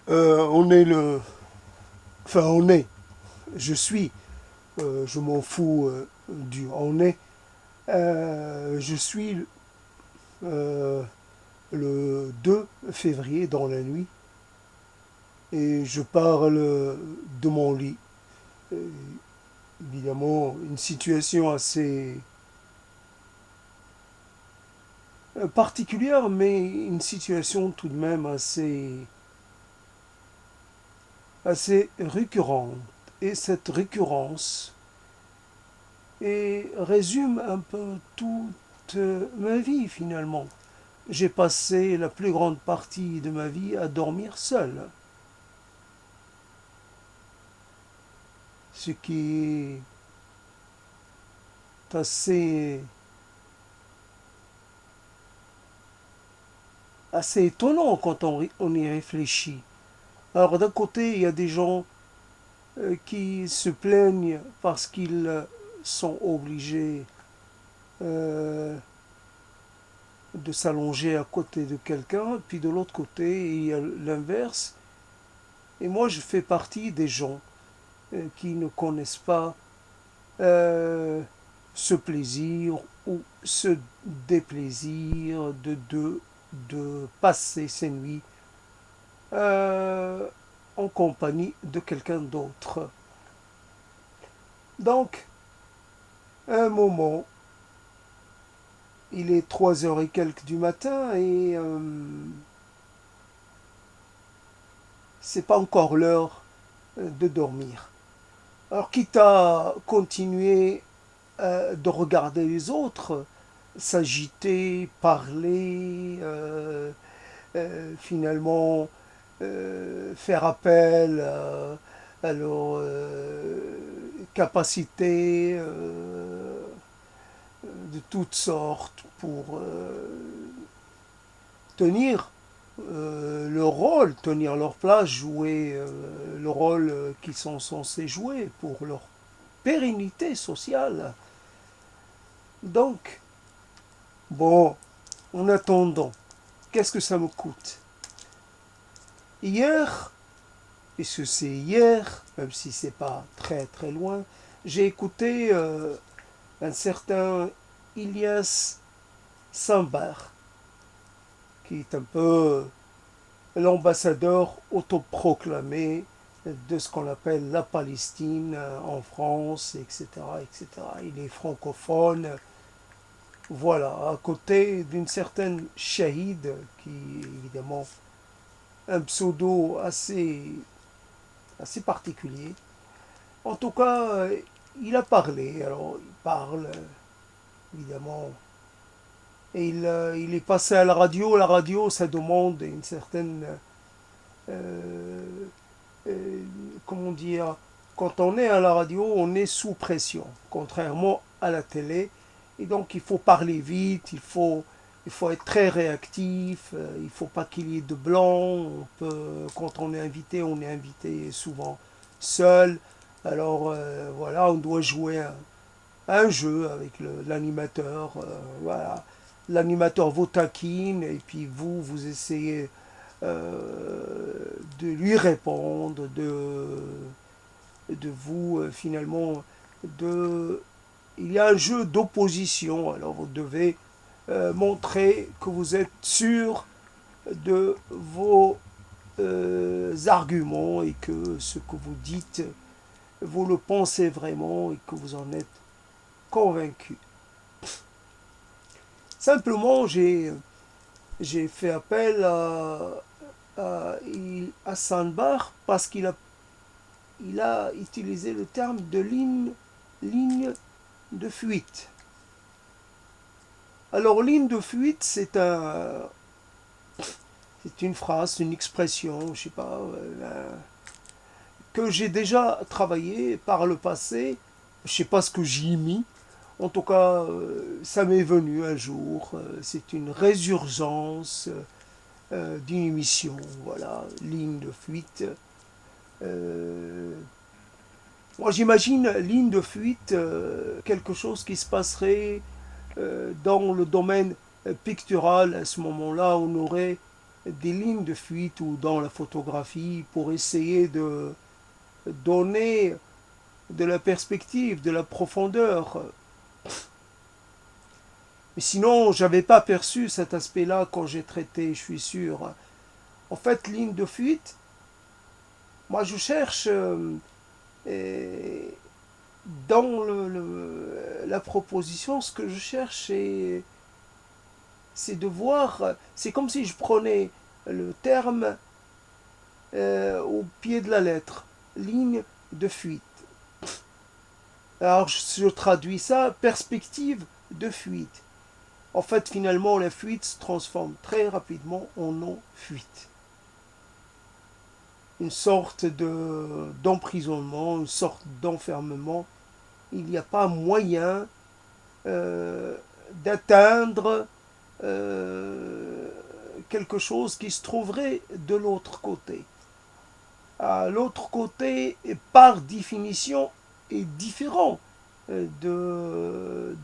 On est le... Enfin, on est. Je suis. Je m'en fous du on est. Je suis euh, le 2 février dans la nuit et je parle de mon lit. Euh, Évidemment, une situation assez particulière, mais une situation tout de même assez récurrente. Et cette récurrence résume un peu toute ma vie finalement. J'ai passé la plus grande partie de ma vie à dormir seul, ce qui est assez étonnant quand on y réfléchit. Alors d'un côté, il y a des gens qui se plaignent parce qu'ils sont obligés euh, de s'allonger à côté de quelqu'un, puis de l'autre côté, il y a l'inverse. Et moi, je fais partie des gens qui ne connaissent pas euh, ce plaisir ou ce déplaisir de passer ces nuits euh, en compagnie de quelqu'un d'autre. Donc, à un moment, il est 3 heures et quelques du matin et c'est pas encore l'heure de dormir. Alors, quitte à continuer de regarder les autres, s'agiter, parler, finalement faire appel à leur capacité de toutes sortes pour tenir leur rôle, tenir leur place, jouer le rôle qu'ils sont censés jouer pour leur pérennité sociale. Donc, bon, en attendant, qu'est-ce que ça me coûte? Hier, puisque c'est hier, même si c'est pas très très loin, j'ai écouté un certain Ilyas Sambar, qui est un peu l'ambassadeur autoproclamé de ce qu'on appelle la Palestine en France, etc., etc. Il est francophone, voilà, à côté d'une certaine Shahid, qui est évidemment un pseudo assez particulier. En tout cas, il a parlé, alors il parle évidemment, et il est passé à la radio. La radio, ça demande une certaine, euh, euh, comment dire, quand on est à la radio, on est sous pression, contrairement à la télé. Et donc il faut parler vite, il faut être très réactif, il ne faut pas qu'il y ait de blanc. Quand on est invité souvent seul. Alors voilà, on doit jouer un jeu avec l'animateur. Voilà. L'animateur vous taquine et puis vous essayez de lui répondre, de vous finalement, de... il y a un jeu d'opposition. Alors vous devez montrer que vous êtes sûr de vos arguments et que ce que vous dites, vous le pensez vraiment et que vous en êtes convaincu. Simplement, j'ai fait appel à Sandbar parce qu'il a utilisé le terme de ligne de fuite. Alors, ligne de fuite, c'est une phrase, une expression, je sais pas, que j'ai déjà travaillé par le passé. Je sais pas ce que j'y ai mis. En tout cas, ça m'est venu un jour. C'est une résurgence d'une émission, voilà, ligne de fuite. Euh, Moi, j'imagine ligne de fuite, quelque chose qui se passerait dans le domaine pictural. À ce moment-là, on aurait des lignes de fuite ou dans la photographie pour essayer de donner de la perspective, de la profondeur. Mais sinon, j'avais pas perçu cet aspect-là quand j'ai traité, je suis sûr. En fait, ligne de fuite, moi je cherche dans la proposition, ce que je cherche, c'est de voir, c'est comme si je prenais le terme au pied de la lettre, ligne de fuite. Alors je traduis ça, perspective de fuite. En fait, finalement, la fuite se transforme très rapidement en non-fuite. Une sorte d'emprisonnement, une sorte d'enfermement. Il n'y a pas moyen d'atteindre quelque chose qui se trouverait de l'autre côté. L'autre côté, par définition, est différent de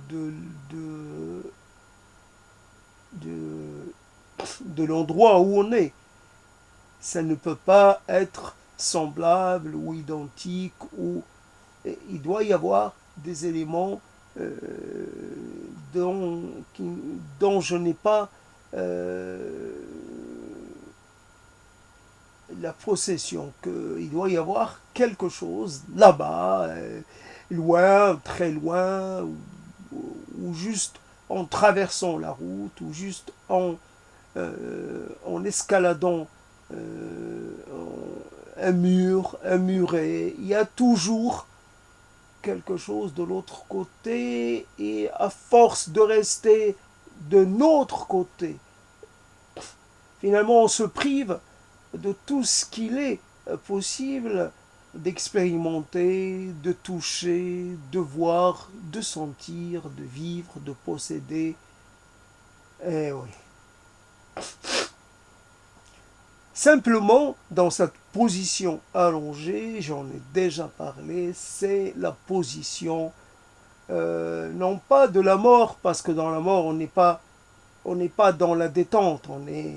l'endroit où on est. Ça ne peut pas être semblable ou identique, ou il doit y avoir des éléments dont je n'ai pas la possession, qu'il doit y avoir quelque chose là-bas, loin, très loin, ou juste en traversant la route, ou juste en escaladant un mur, un muret. Il y a toujours quelque chose de l'autre côté, et à force de rester de notre côté, finalement on se prive de tout ce qu'il est possible d'expérimenter, de toucher, de voir, de sentir, de vivre, de posséder. Eh oui. Simplement, dans cette position allongée, j'en ai déjà parlé, c'est la position, non pas de la mort, parce que dans la mort, on n'est pas dans la détente, on est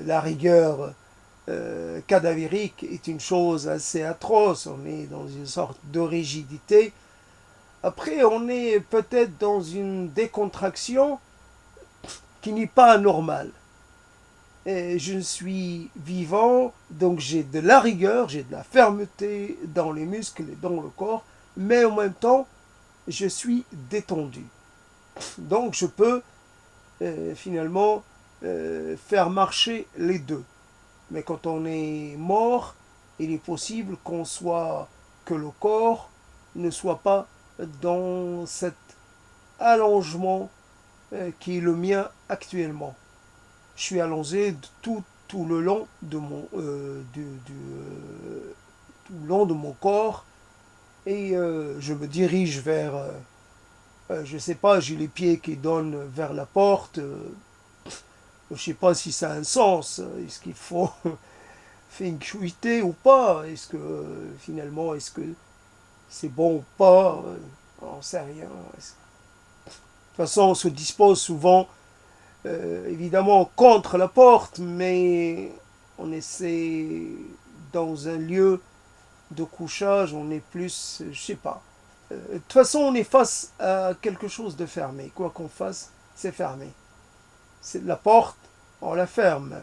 la rigueur cadavérique est une chose assez atroce, on est dans une sorte de rigidité. Après, on est peut-être dans une décontraction qui n'est pas anormale. Et je suis vivant, donc j'ai de la rigueur, j'ai de la fermeté dans les muscles et dans le corps, mais en même temps, je suis détendu. Donc je peux finalement faire marcher les deux. Mais quand on est mort, il est possible que le corps ne soit pas dans cet allongement qui est le mien actuellement. Je suis allongé tout le long de tout le long de mon corps, et je me dirige vers, je ne sais pas, j'ai les pieds qui donnent vers la porte. Je ne sais pas si ça a un sens. Est-ce qu'il faut feng shuiter ou pas? Est-ce que finalement, est-ce que c'est bon ou pas? On ne sait rien. De toute façon, on se dispose souvent, évidemment, contre la porte, mais on essaie, dans un lieu de couchage, on est plus, je ne sais pas. De toute façon, on est face à quelque chose de fermé. Quoi qu'on fasse, c'est fermé. C'est la porte, on la ferme.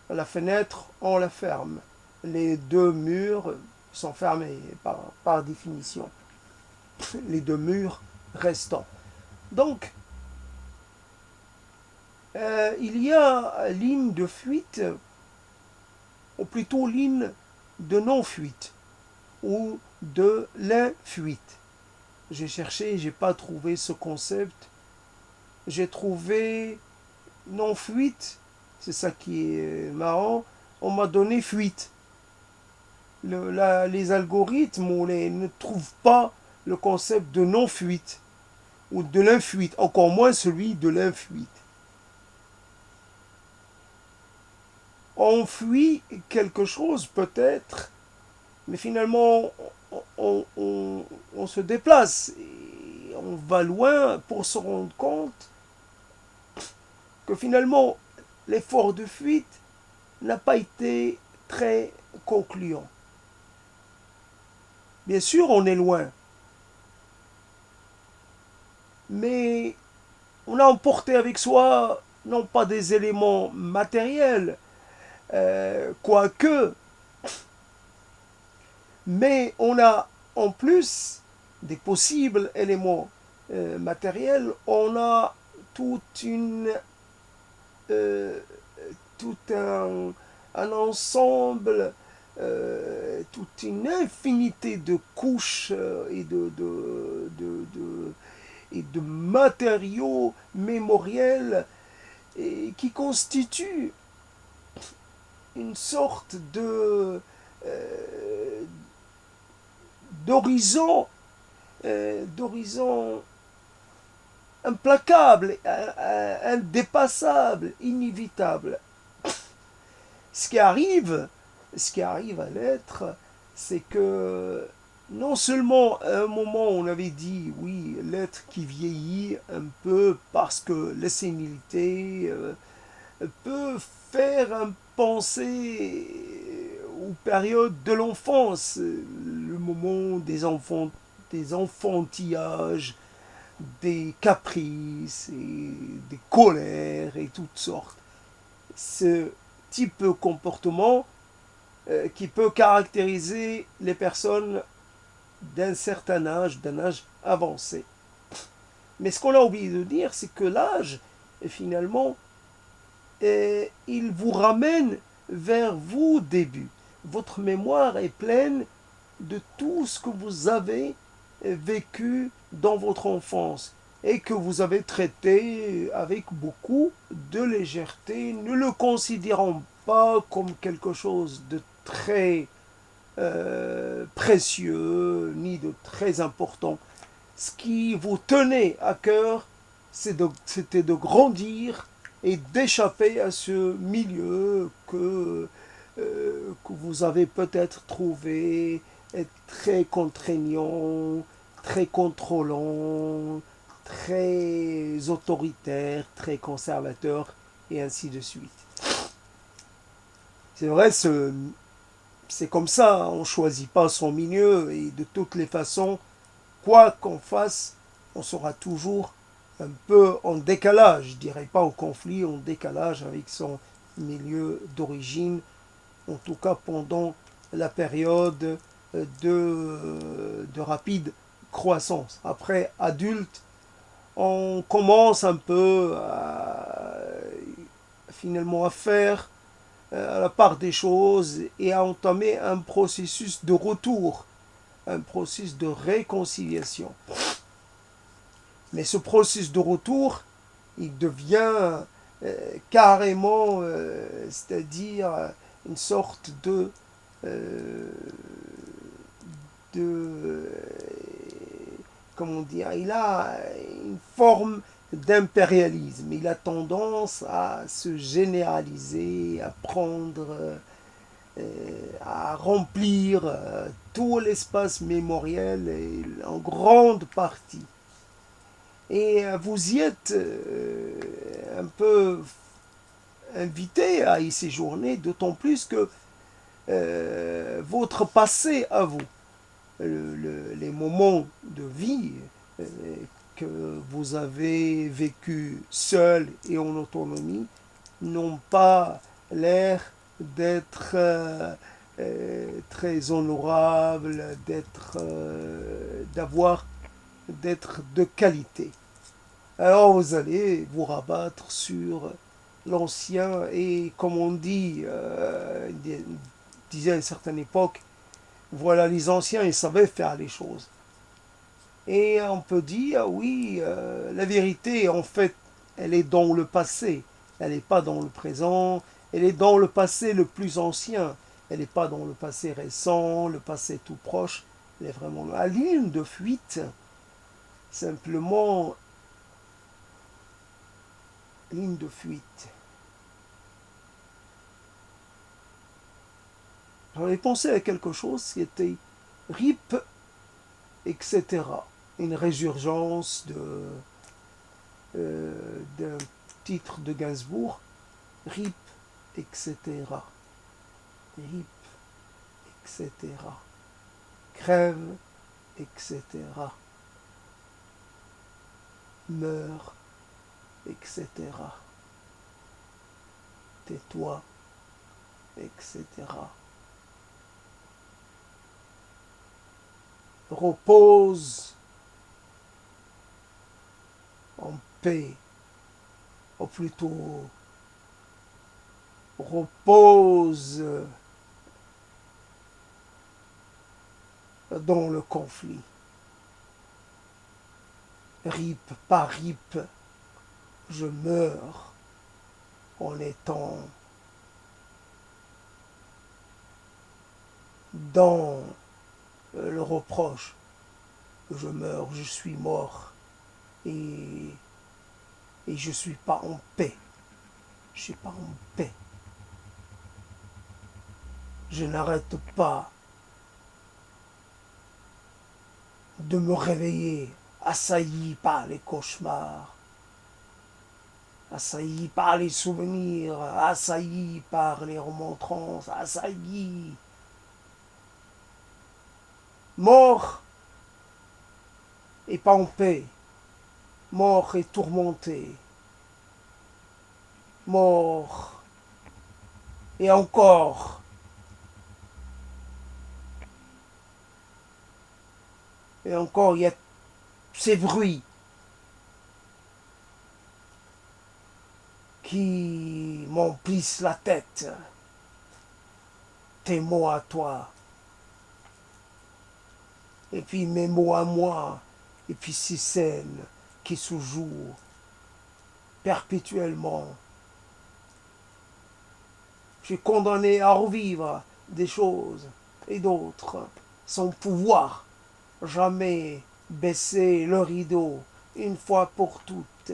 La fenêtre, on la ferme. Les deux murs sont fermés par définition. Les deux murs restants. Donc, il y a ligne de fuite, ou plutôt ligne de non-fuite, ou de l'infuite. J'ai cherché, j'ai pas trouvé ce concept. J'ai trouvé non-fuite, c'est ça qui est marrant, on m'a donné fuite. Les algorithmes ne trouvent pas le concept de non-fuite ou de l'infuite, encore moins celui de l'infuite. On fuit quelque chose peut-être, mais finalement on se déplace, et on va loin pour se rendre compte que finalement l'effort de fuite n'a pas été très concluant. Bien sûr, on est loin, mais on a emporté avec soi non pas des éléments matériels, quoique, mais on a en plus des possibles éléments matériels, on a toute une, euh, tout un ensemble, toute une infinité de couches et de matériaux mémoriels et qui constituent une sorte euh, d'horizon d'horizon implacable, indépassable, inévitable. Ce ce qui arrive à l'être, c'est que non seulement à un moment on avait dit oui, l'être qui vieillit un peu parce que la sénilité peut faire penser aux périodes de l'enfance, le moment des enfantillages, des caprices et des colères et toutes sortes. Ce type de comportement qui peut caractériser les personnes d'un âge avancé. Mais ce qu'on a oublié de dire, c'est que l'âge, finalement, il vous ramène vers vos débuts. Votre mémoire est pleine de tout ce que vous avez vécu dans votre enfance et que vous avez traité avec beaucoup de légèreté, ne le considérant pas comme quelque chose de très précieux ni de très important. Ce qui vous tenait à cœur, c'était de grandir et d'échapper à ce milieu que vous avez peut-être trouvé très contraignant, très contrôlant, très autoritaire, très conservateur, et ainsi de suite. C'est vrai, c'est comme ça, on ne choisit pas son milieu, et de toutes les façons, quoi qu'on fasse, on sera toujours un peu en décalage, je dirais pas en conflit, en décalage avec son milieu d'origine, en tout cas pendant la période de rapide croissance. Après, adulte, on commence un peu finalement à faire à la part des choses et à entamer un processus de retour, un processus de réconciliation. Mais ce processus de retour, il devient carrément, c'est-à-dire une sorte de comment dire, il a une forme d'impérialisme. Il a tendance à se généraliser, à prendre, à remplir tout l'espace mémoriel en grande partie. Et vous y êtes un peu invité à y séjourner, d'autant plus que votre passé à vous, les moments de vie euh, que vous avez vécu seul et en autonomie, n'ont pas l'air d'être très honorables, d'être de qualité. Alors vous allez vous rabattre sur l'ancien et comme on disait à une certaine époque, voilà les anciens, ils savaient faire les choses. Et on peut dire, oui, la vérité, en fait, elle est dans le passé. Elle n'est pas dans le présent. Elle est dans le passé le plus ancien. Elle n'est pas dans le passé récent, le passé tout proche. Elle est vraiment à ligne de fuite. Simplement, ligne de fuite. J'avais pensé à quelque chose qui était RIP, etc. Une résurgence d'un titre de Gainsbourg. rip, etc. Rip, etc. Crève, etc. Meurs, etc. Tais-toi, etc. Repose en paix, ou plutôt repose dans le conflit. Rip par rip, je meurs en étant dans le reproche. Je meurs, je suis mort et, et je ne suis pas en paix. Je ne suis pas en paix. Je n'arrête pas de me réveiller assailli par les cauchemars, assailli par les souvenirs, assailli par les remontrances, assailli, mort et pas en paix, mort et tourmenté, mort et encore, et encore il y a ces bruits qui m'emplissent la tête, tes mots à toi, et puis mes mots à moi, et puis ces scènes qui se jouent perpétuellement. Je suis condamné à revivre des choses et d'autres sans pouvoir jamais baisser le rideau une fois pour toutes.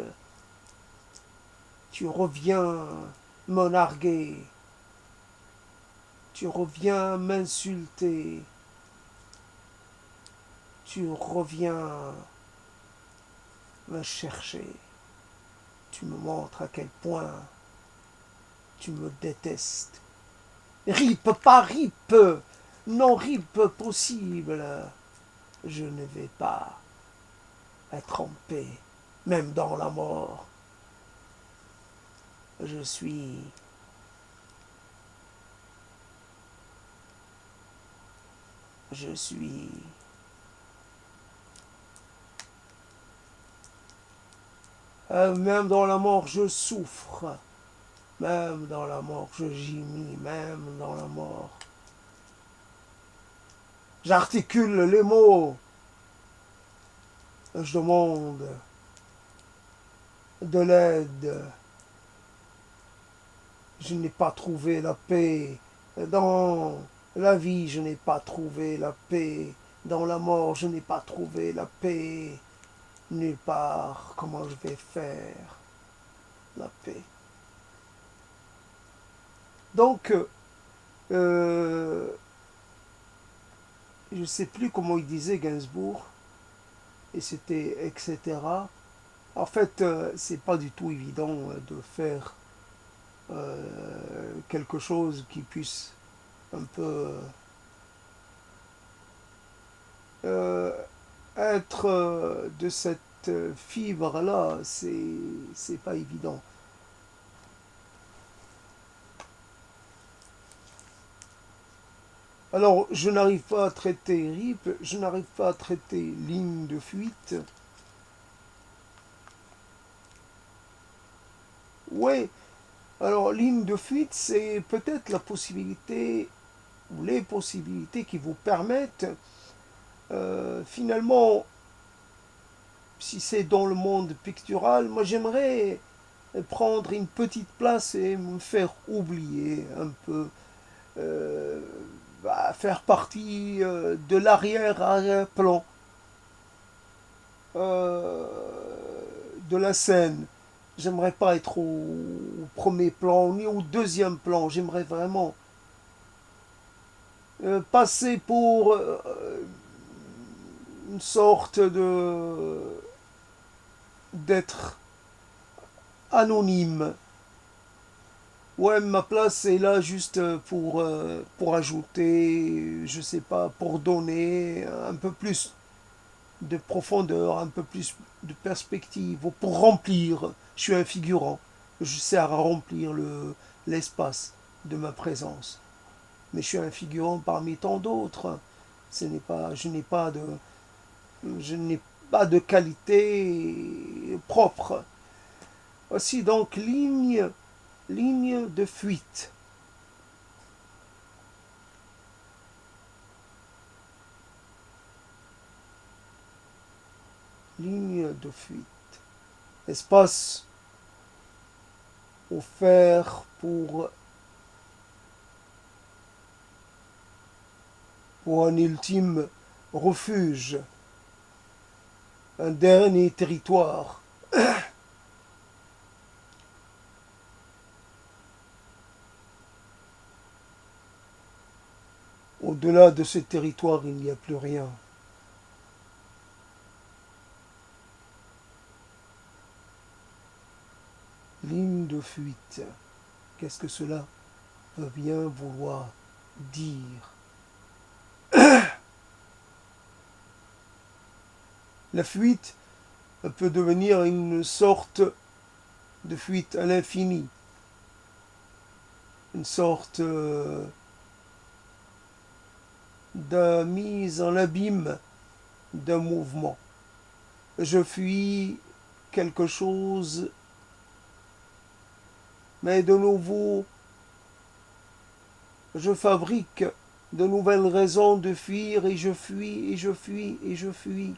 Tu reviens me narguer, tu reviens m'insulter, tu reviens me chercher, tu me montres à quel point tu me détestes. Rip, pas rip, non rip possible. Je ne vais pas être en paix, même dans la mort. Je suis même dans la mort, je souffre. Même dans la mort, je gémis. Même dans la mort, j'articule les mots. Je demande de l'aide. Je n'ai pas trouvé la paix. Dans la vie, je n'ai pas trouvé la paix. Dans la mort, je n'ai pas trouvé la paix. Nulle part. Comment je vais faire la paix? Donc, je ne sais plus comment il disait Gainsbourg, et c'était etc. En fait, c'est pas du tout évident de faire quelque chose qui puisse un peu euh, être de cette fibre-là, c'est pas évident. Alors, je n'arrive pas à traiter RIP, je n'arrive pas à traiter ligne de fuite. Ouais, alors ligne de fuite, c'est peut-être la possibilité ou les possibilités qui vous permettent finalement, si c'est dans le monde pictural, moi j'aimerais prendre une petite place et me faire oublier un peu, euh, faire partie de l'arrière-plan euh, de la scène. J'aimerais pas être au premier plan ni au deuxième plan. J'aimerais vraiment passer pour une sorte de d'être anonyme, Ouais, ma place est là juste pour ajouter, je sais pas, pour donner un peu plus de profondeur, un peu plus de perspective, ou pour remplir. Je suis un figurant. Je sers à remplir l'espace de ma présence. Mais je suis un figurant parmi tant d'autres. Ce n'est pas, je n'ai pas de qualité propre. Voici donc ligne de fuite. Ligne de fuite. Espace offert pour un ultime refuge, un dernier territoire. Au-delà de ce territoire, il n'y a plus rien. Ligne de fuite. Qu'est-ce que cela peut bien vouloir dire? La fuite peut devenir une sorte de fuite à l'infini, une sorte de mise en abîme d'un mouvement. Je fuis quelque chose, mais de nouveau, je fabrique de nouvelles raisons de fuir et je fuis et je fuis et je fuis.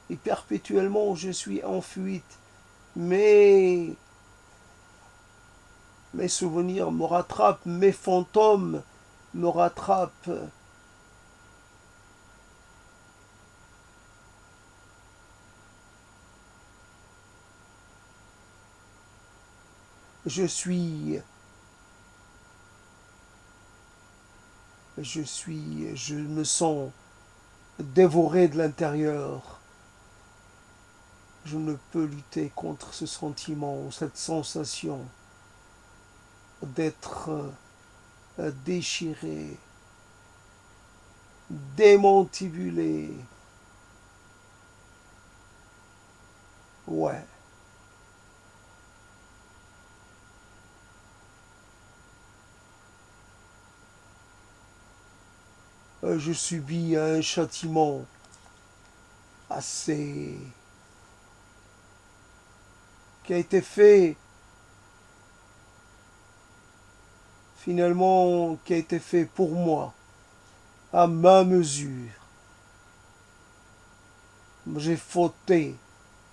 Et perpétuellement, je suis en fuite. Mais mes souvenirs me rattrapent, mes fantômes me rattrapent. Je suis, je me sens dévoré de l'intérieur. Je ne peux lutter contre ce sentiment, cette sensation d'être déchiré, démantibulé. Ouais. Je subis un châtiment assez qui a été fait finalement qui a été fait pour moi à ma mesure. J'ai fauté,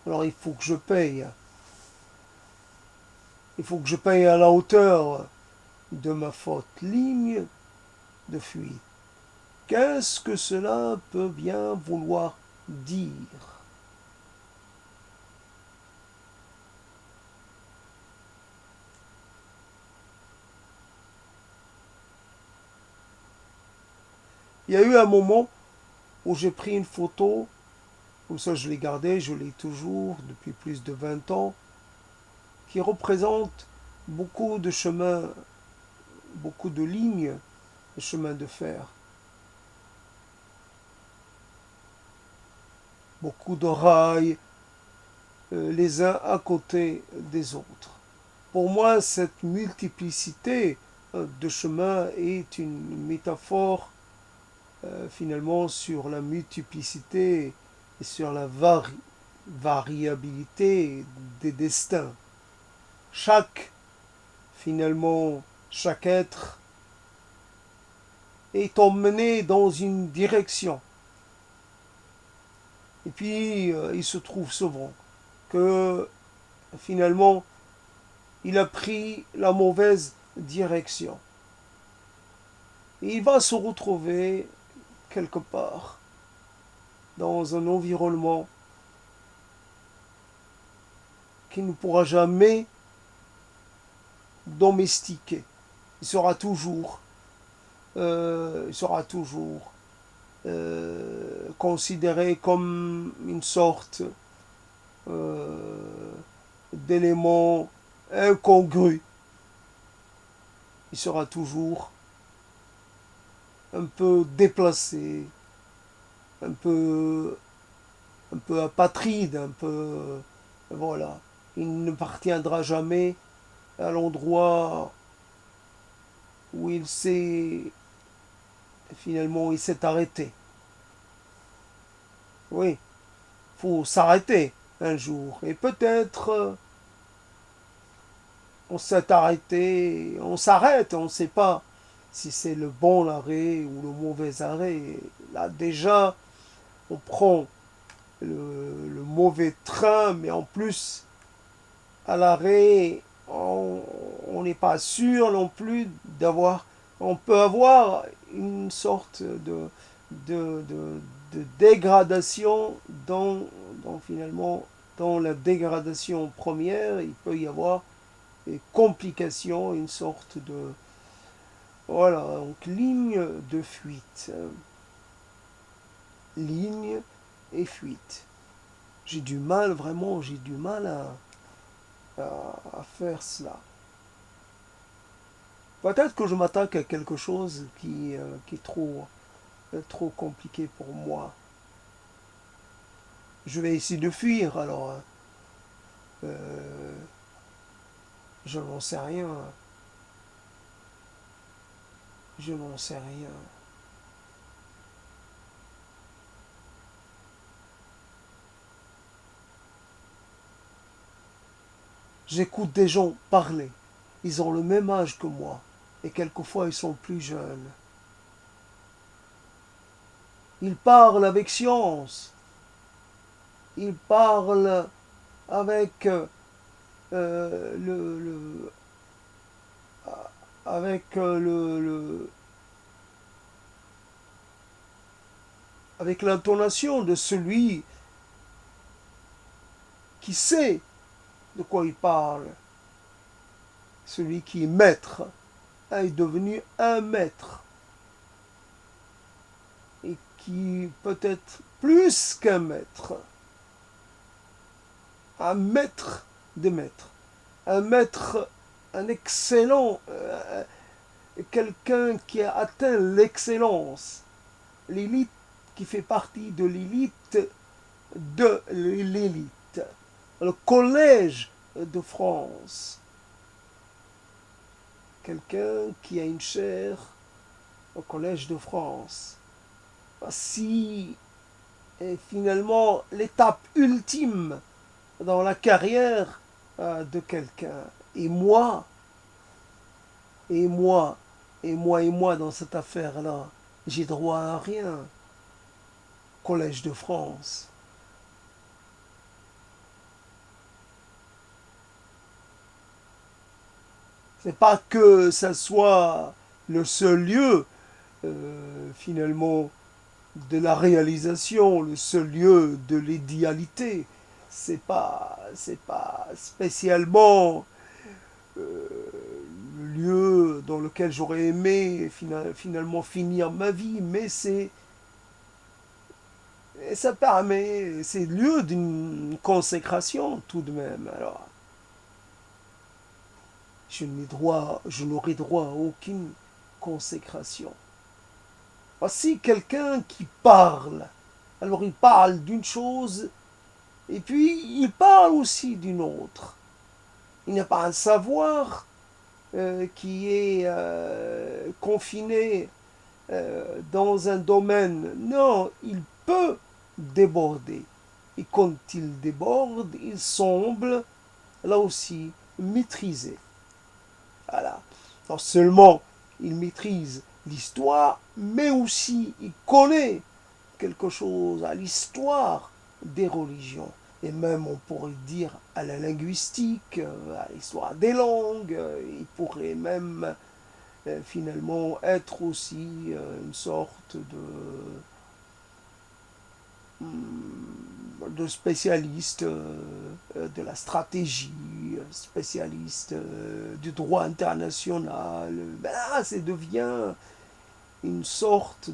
alors il faut que je paye. Il faut que je paye à la hauteur de ma faute. Ligne de fuite. Qu'est-ce que cela peut bien vouloir dire? Il y a eu un moment où j'ai pris une photo, comme ça je l'ai gardée, je l'ai toujours depuis plus de 20 ans, qui représente beaucoup de chemins, beaucoup de lignes de chemin de fer, beaucoup de rails, les uns à côté des autres. Pour moi, cette multiplicité de chemins est une métaphore finalement sur la multiplicité et sur la variabilité des destins. Chaque, finalement, chaque être est emmené dans une direction. Et puis, il se trouve souvent que, finalement, il a pris la mauvaise direction. Et il va se retrouver quelque part dans un environnement qu'il ne pourra jamais domestiquer. Il sera toujours, considéré comme une sorte d'élément incongru. il sera toujours un peu déplacé, un peu, un peu apatride, un peu... Voilà. Il ne partiendra jamais à l'endroit où il s'est... Finalement, il s'est arrêté. Oui, faut s'arrêter un jour. Et peut-être on s'est arrêté, on s'arrête, on ne sait pas si c'est le bon arrêt ou le mauvais arrêt. Là déjà, on prend le mauvais train, mais en plus, à l'arrêt, on n'est pas sûr non plus d'avoir... On peut avoir une sorte de, de, de dégradation finalement, dans la dégradation première, il peut y avoir des complications, une sorte de... Voilà, donc ligne de fuite. Ligne et fuite. J'ai du mal, vraiment, j'ai du mal à faire cela. Peut-être que je m'attaque à quelque chose qui est trop compliqué pour moi. Je vais essayer de fuir, alors euh, je n'en sais rien. Je n'en sais rien. J'écoute des gens parler. Ils ont le même âge que moi. Et quelquefois, ils sont plus jeunes. Ils parlent avec science. Ils parlent avec le avec avec l'intonation de celui qui sait de quoi il parle. Celui qui est maître est devenu un maître. Et qui peut être plus qu'un maître. Un maître des maîtres. Un maître, un excellent, quelqu'un qui a atteint l'excellence. L'élite qui fait partie de l'élite de l'élite. Le collège de France. Quelqu'un qui a une chaire au collège de France. Si finalement l'étape ultime dans la carrière de quelqu'un. Et moi, et moi, et moi dans cette affaire-là, j'ai droit à rien. Collège de France. C'est pas que ça soit le seul lieu, finalement, de la réalisation, le seul lieu de l'idéalité. C'est pas spécialement le lieu dans lequel j'aurais aimé finalement finir ma vie, mais ça permet, c'est le lieu d'une consécration tout de même. Alors, je n'aurai droit à aucune consécration. Voici quelqu'un qui parle. Alors il parle d'une chose et puis il parle aussi d'une autre. Il n'y a pas un savoir qui est confiné dans un domaine. Non, il peut déborder. Et quand il déborde, il semble, là aussi, maîtriser. Voilà. Non seulement il maîtrise l'histoire, mais aussi il connaît quelque chose à l'histoire des religions. Et même, on pourrait dire, à la linguistique, à l'histoire des langues. Il pourrait même, finalement, être aussi une sorte de spécialiste de la stratégie, spécialiste du droit international. Ben là, ça devient une sorte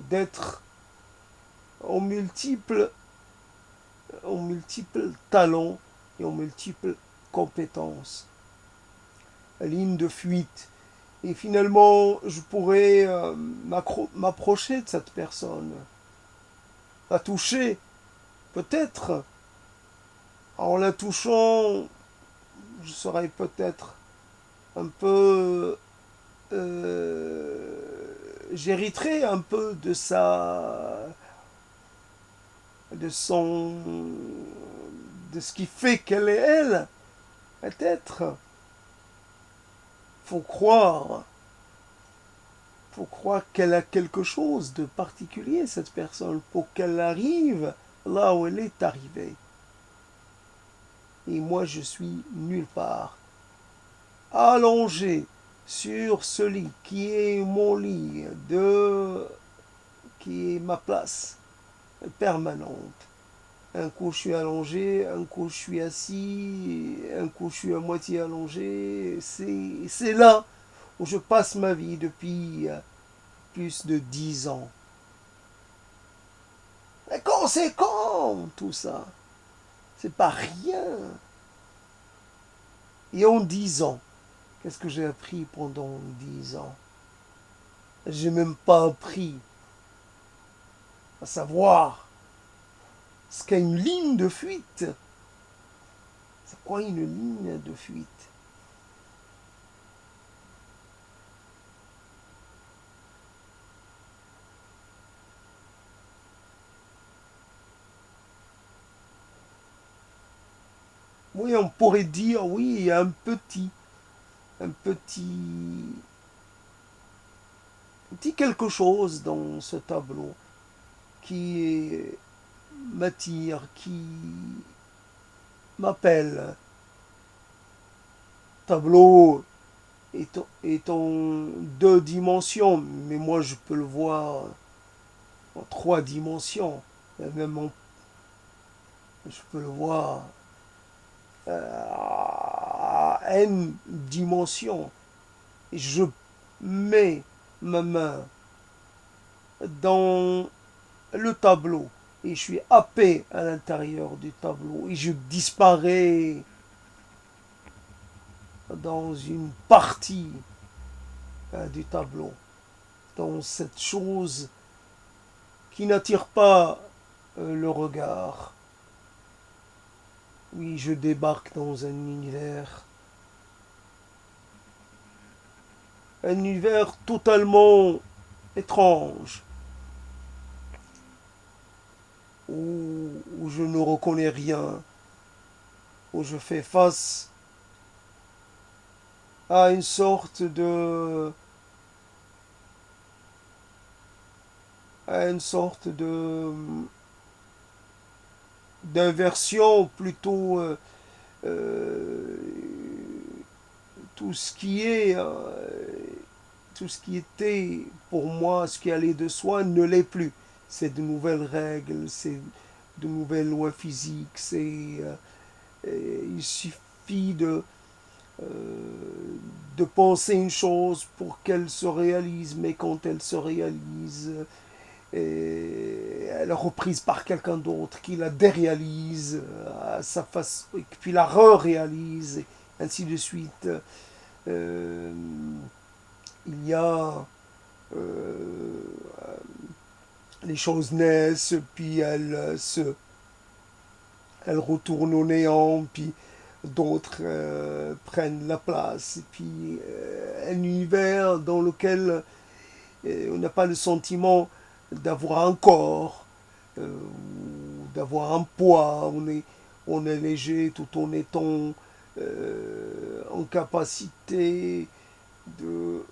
d'être en multiples talents et en multiples compétences. ligne de fuite. Et finalement, je pourrais m'approcher de cette personne, la toucher, peut-être. En la touchant, je serais peut-être un peu... j'hériterais un peu de de son... de ce qui fait qu'elle est elle, peut-être. Faut croire, faut croire qu'elle a quelque chose de particulier, cette personne, pour qu'elle arrive là où elle est arrivée. Et moi, je suis nulle part. Allongé sur ce lit qui est mon lit, qui est ma place permanente. Un coup je suis allongé, un coup je suis assis, un coup je suis à moitié allongé. C'est là où je passe ma vie depuis plus de 10 ans. Mais conséquent, tout ça. C'est pas rien. Et en 10 ans, qu'est-ce que j'ai appris pendant 10 ans? J'ai même pas appris à savoir ce qu'est une ligne de fuite. C'est quoi une ligne de fuite? Oui, on pourrait dire, oui, il y a un petit quelque chose dans ce tableau qui m'attire, qui m'appelle. Tableau est en 2 dimensions, mais moi je peux le voir en 3 dimensions. Et même je peux le voir à N dimensions. Et je mets ma main dans le tableau et je suis happé à l'intérieur du tableau et je disparais dans une partie du tableau, dans cette chose qui n'attire pas le regard. Oui, je débarque dans un univers totalement étrange, où je ne reconnais rien, où je fais face à une sorte à une sorte d'inversion plutôt euh, tout ce qui est tout ce qui était pour moi, ce qui allait de soi, ne l'est plus. C'est de nouvelles règles, c'est de nouvelles lois physiques, il suffit euh, de penser une chose pour qu'elle se réalise, mais quand elle se réalise, elle est reprise par quelqu'un d'autre qui la déréalise à sa face, et puis la re-réalise, et ainsi de suite. Euh, il y a euh, les choses naissent, puis elles retournent au néant, puis d'autres prennent la place, et puis un univers dans lequel on n'a pas le sentiment d'avoir un corps, d'avoir un poids, on est léger tout en étant en capacité de,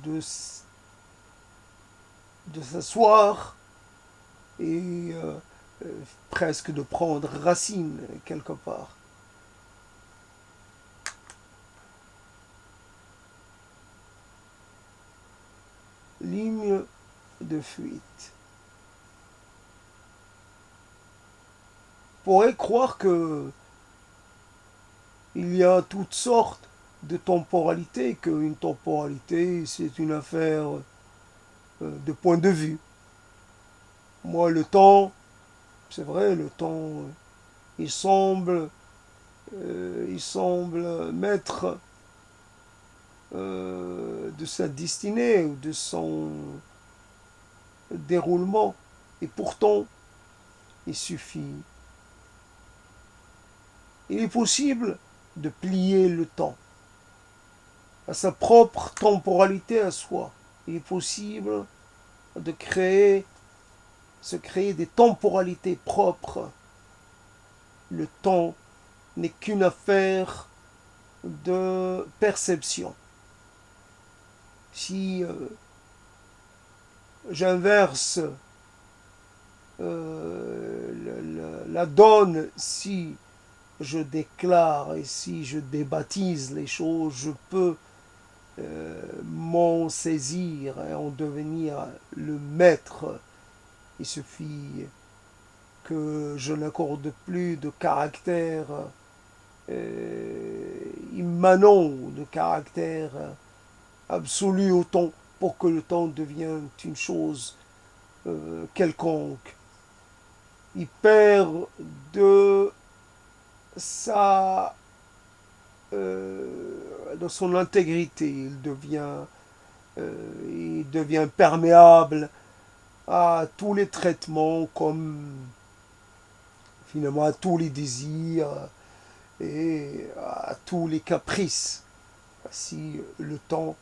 de, de s'asseoir et presque de prendre racine quelque part. Ligne de fuite. On pourrait croire que il y a toutes sortes de temporalités, qu'une temporalité c'est une affaire de point de vue. Moi, le temps, c'est vrai, le temps, il semble mettre de sa destinée ou de son déroulement. Et pourtant, il suffit. Il est possible de plier le temps à sa propre temporalité à soi. Il est possible de se créer des temporalités propres. Le temps n'est qu'une affaire de perception. Si j'inverse la donne, si je déclare et si je débaptise les choses, je peux m'en saisir et en devenir le maître. Il suffit que je n'accorde plus de caractère immanent, de caractère absolu au temps, pour que le temps devienne une chose quelconque. Il perd de sa de son intégrité, il devient perméable à tous les traitements, comme finalement à tous les désirs et à tous les caprices. Si le temps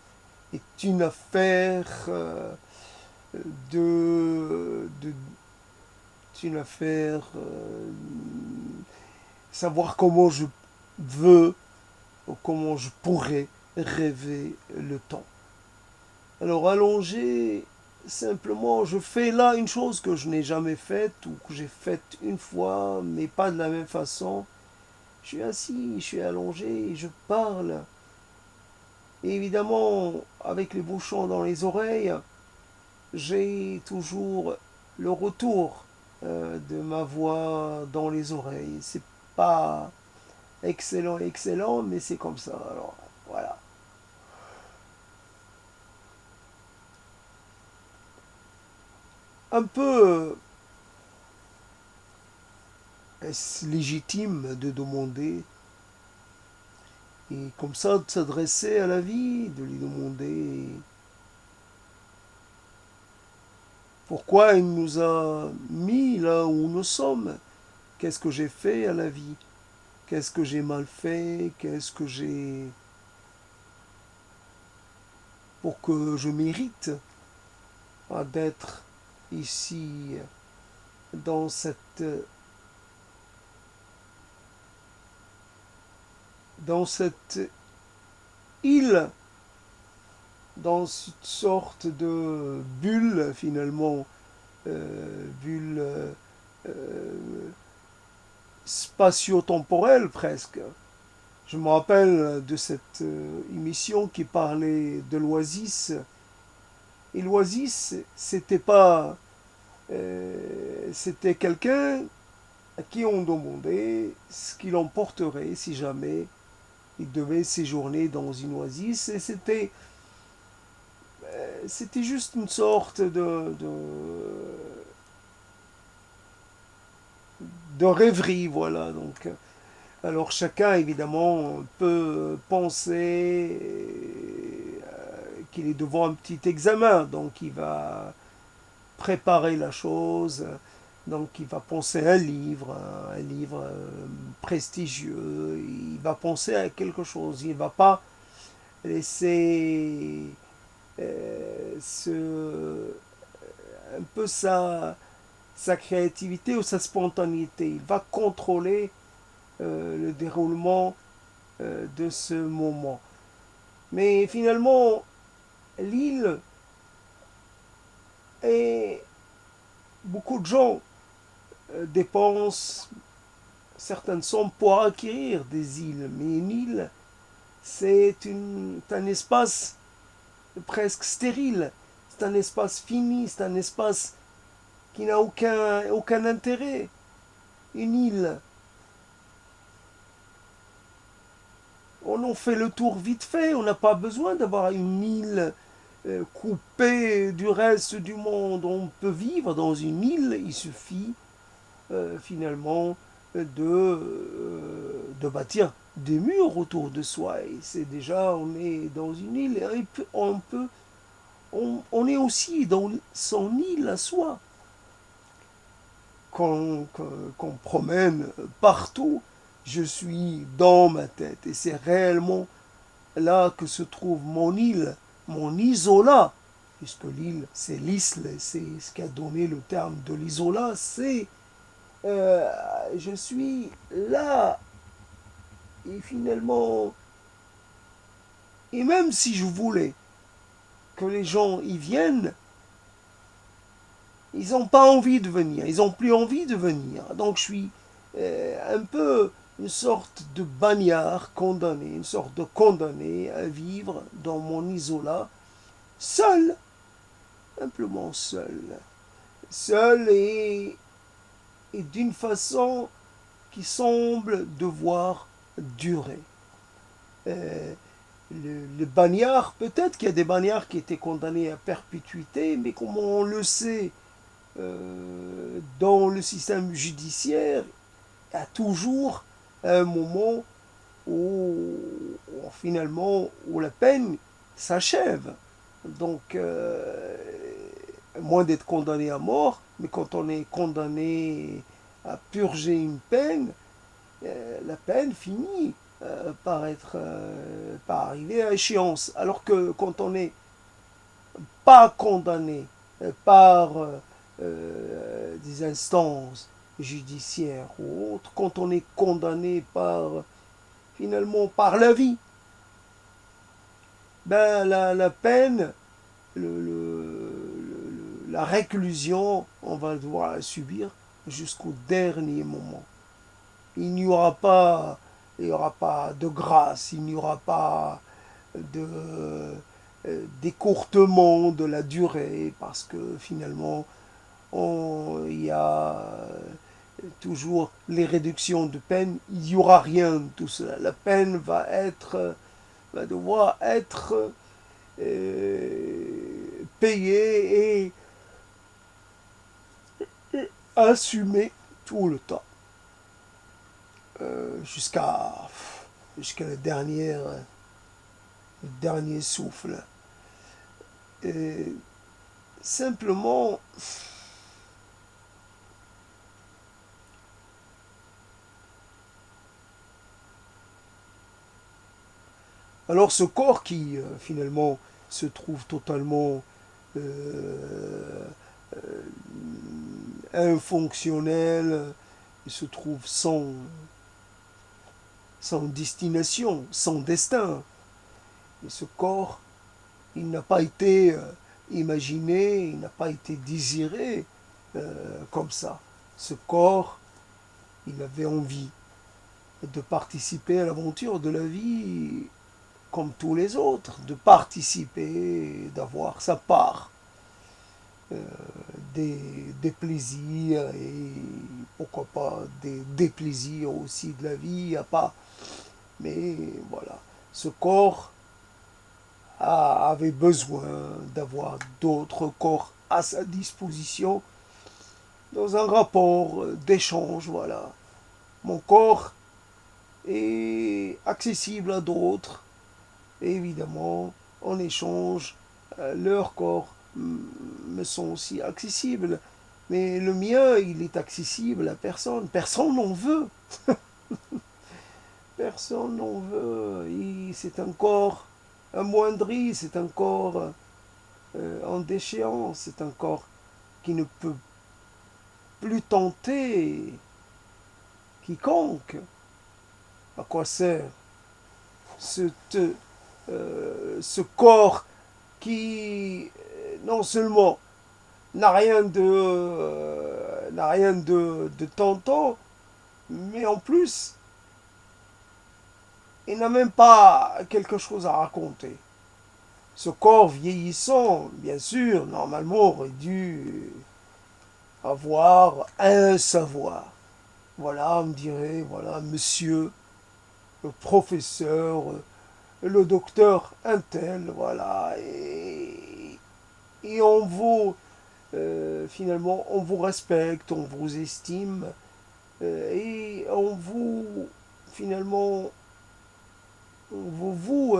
est une affaire de une affaire savoir comment je veux ou comment je pourrais rêver le temps. Alors allongé, simplement, je fais là une chose que je n'ai jamais faite ou que j'ai faite une fois, mais pas de la même façon. Je suis assis, je suis allongé, je parle. Et évidemment, avec les bouchons dans les oreilles, j'ai toujours le retour de ma voix dans les oreilles. C'est pas excellent, mais c'est comme ça. Alors, voilà. Un peu est-ce légitime de demander, et comme ça, de s'adresser à la vie, de lui demander pourquoi il nous a mis là où nous sommes. Qu'est-ce que j'ai fait à la vie? Qu'est-ce que j'ai mal fait? Qu'est-ce que j'ai... pour que je mérite d'être ici dans cette île, dans cette sorte de bulle finalement, bulle spatio-temporelle presque. Je me rappelle de cette émission qui parlait de l'Oasis. Et l'Oasis, c'était pas, c'était quelqu'un à qui on demandait ce qu'il emporterait si jamais il devait séjourner dans une oasis. Et c'était juste une sorte de rêverie, voilà. Donc, alors chacun, évidemment, peut penser qu'il est devant un petit examen, donc il va préparer la chose, donc il va penser à un livre prestigieux, il va penser à quelque chose, il ne va pas laisser un peu sa créativité ou sa spontanéité, il va contrôler le déroulement de ce moment. Mais finalement, l'île et beaucoup de gens dépensent certaines sommes pour acquérir des îles. Mais une île, c'est un espace presque stérile. C'est un espace fini, c'est un espace qui n'a aucun intérêt. Une île, on en fait le tour vite fait, on n'a pas besoin d'avoir une île coupée du reste du monde. On peut vivre dans une île, il suffit finalement de bâtir des murs autour de soi. Et c'est déjà, on est dans une île, et on est aussi dans son île à soi. Qu'on promène partout, je suis dans ma tête. Et c'est réellement là que se trouve mon île, mon isola. Puisque l'île, c'est l'isle, c'est ce qui a donné le terme de l'isola, c'est je suis là. Et finalement, et même si je voulais que les gens y viennent, ils n'ont pas envie de venir, ils n'ont plus envie de venir. Donc je suis un peu une sorte de bagnard condamné, une sorte de condamné à vivre dans mon isola, seul, simplement seul. Seul et d'une façon qui semble devoir durer. Euh, les bagnards, peut-être qu'il y a des bagnards qui étaient condamnés à perpétuité, mais comme on le sait, dans le système judiciaire, il y a toujours un moment où finalement où la peine s'achève. Donc, à moins d'être condamné à mort, mais quand on est condamné à purger une peine, la peine finit par arriver à échéance. Alors que quand on n'est pas condamné par des instances judiciaires ou autres, quand on est condamné finalement par la vie, ben la peine, la réclusion, on va devoir la subir jusqu'au dernier moment. Il n'y aura pas, il n'y aura pas de grâce, il n'y aura pas de d'écourtement de la durée parce que finalement il y a toujours les réductions de peine, il n'y aura rien de tout cela. La peine va devoir être payée et assumée tout le temps jusqu'à le dernier souffle. Et simplement, alors ce corps qui finalement se trouve totalement euh, euh, infonctionnel, se trouve sans destination, sans destin. Et ce corps, il n'a pas été imaginé, il n'a pas été désiré comme ça. Ce corps, il avait envie de participer à l'aventure de la vie comme tous les autres, de participer, d'avoir sa part euh, des plaisirs et pourquoi pas des déplaisirs aussi de la vie, il n'y a pas. Mais voilà, ce corps avait besoin d'avoir d'autres corps à sa disposition dans un rapport d'échange, voilà. Mon corps est accessible à d'autres, et évidemment, en échange, leurs corps me sont aussi accessibles. Mais le mien, il est accessible à personne. Personne n'en veut. Personne n'en veut. C'est un corps amoindri, c'est un corps en déchéance, c'est un corps qui ne peut plus tenter quiconque. À quoi sert ce, ce corps qui non seulement n'a rien de tentant, mais en plus, il n'a même pas quelque chose à raconter. Ce corps vieillissant, bien sûr, normalement aurait dû avoir un savoir. Voilà, on me dirait, voilà, monsieur, le professeur, le docteur un tel, voilà, et on vous, finalement, on vous respecte, on vous estime, et on vous, finalement, on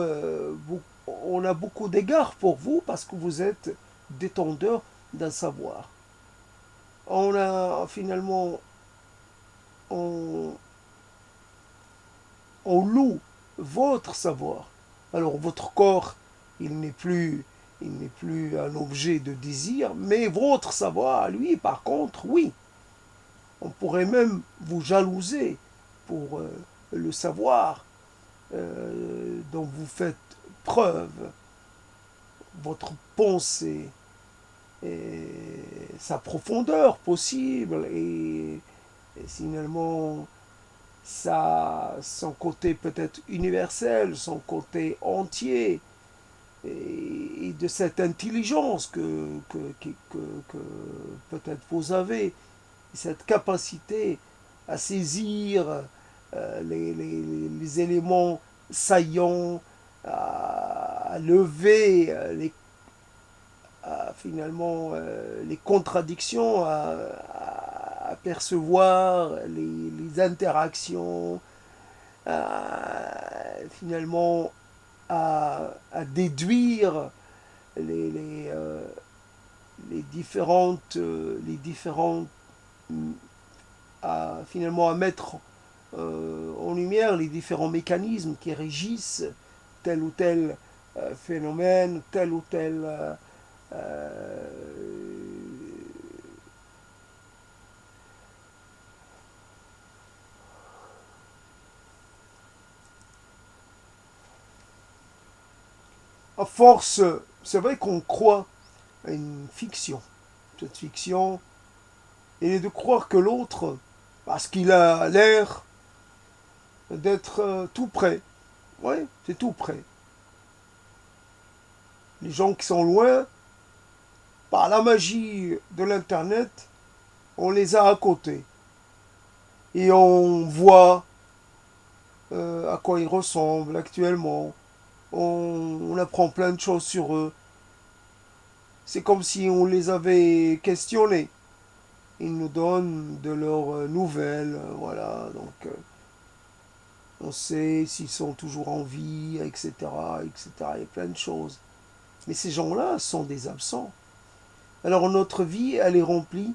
a beaucoup d'égards pour vous parce que vous êtes détendeur d'un savoir. On a finalement, on, on loue votre savoir. Alors votre corps, il n'est plus, il n'est plus un objet de désir, mais votre savoir, lui, par contre, oui. On pourrait même vous jalouser pour le savoir dont vous faites preuve, votre pensée, et sa profondeur possible, et finalement son côté peut-être universel, son côté entier, et de cette intelligence que peut-être vous avez, cette capacité à saisir les éléments saillants, à lever finalement les contradictions, à percevoir les interactions, finalement à déduire les, les, euh, les différentes finalement à mettre en lumière les différents mécanismes qui régissent tel ou tel phénomène, tel ou tel euh, à force, c'est vrai qu'on croit à une fiction. Cette fiction, elle est de croire que l'autre, parce qu'il a l'air d'être tout près, ouais, c'est tout près. Les gens qui sont loin, par la magie de l'Internet, on les a à côté. Et on voit à quoi ils ressemblent actuellement. On apprend plein de choses sur eux. C'est comme si on les avait questionnés. Ils nous donnent de leurs nouvelles, voilà. Donc, on sait s'ils sont toujours en vie, etc., etc. Il y a plein de choses. Mais ces gens-là sont des absents. Alors notre vie, elle est remplie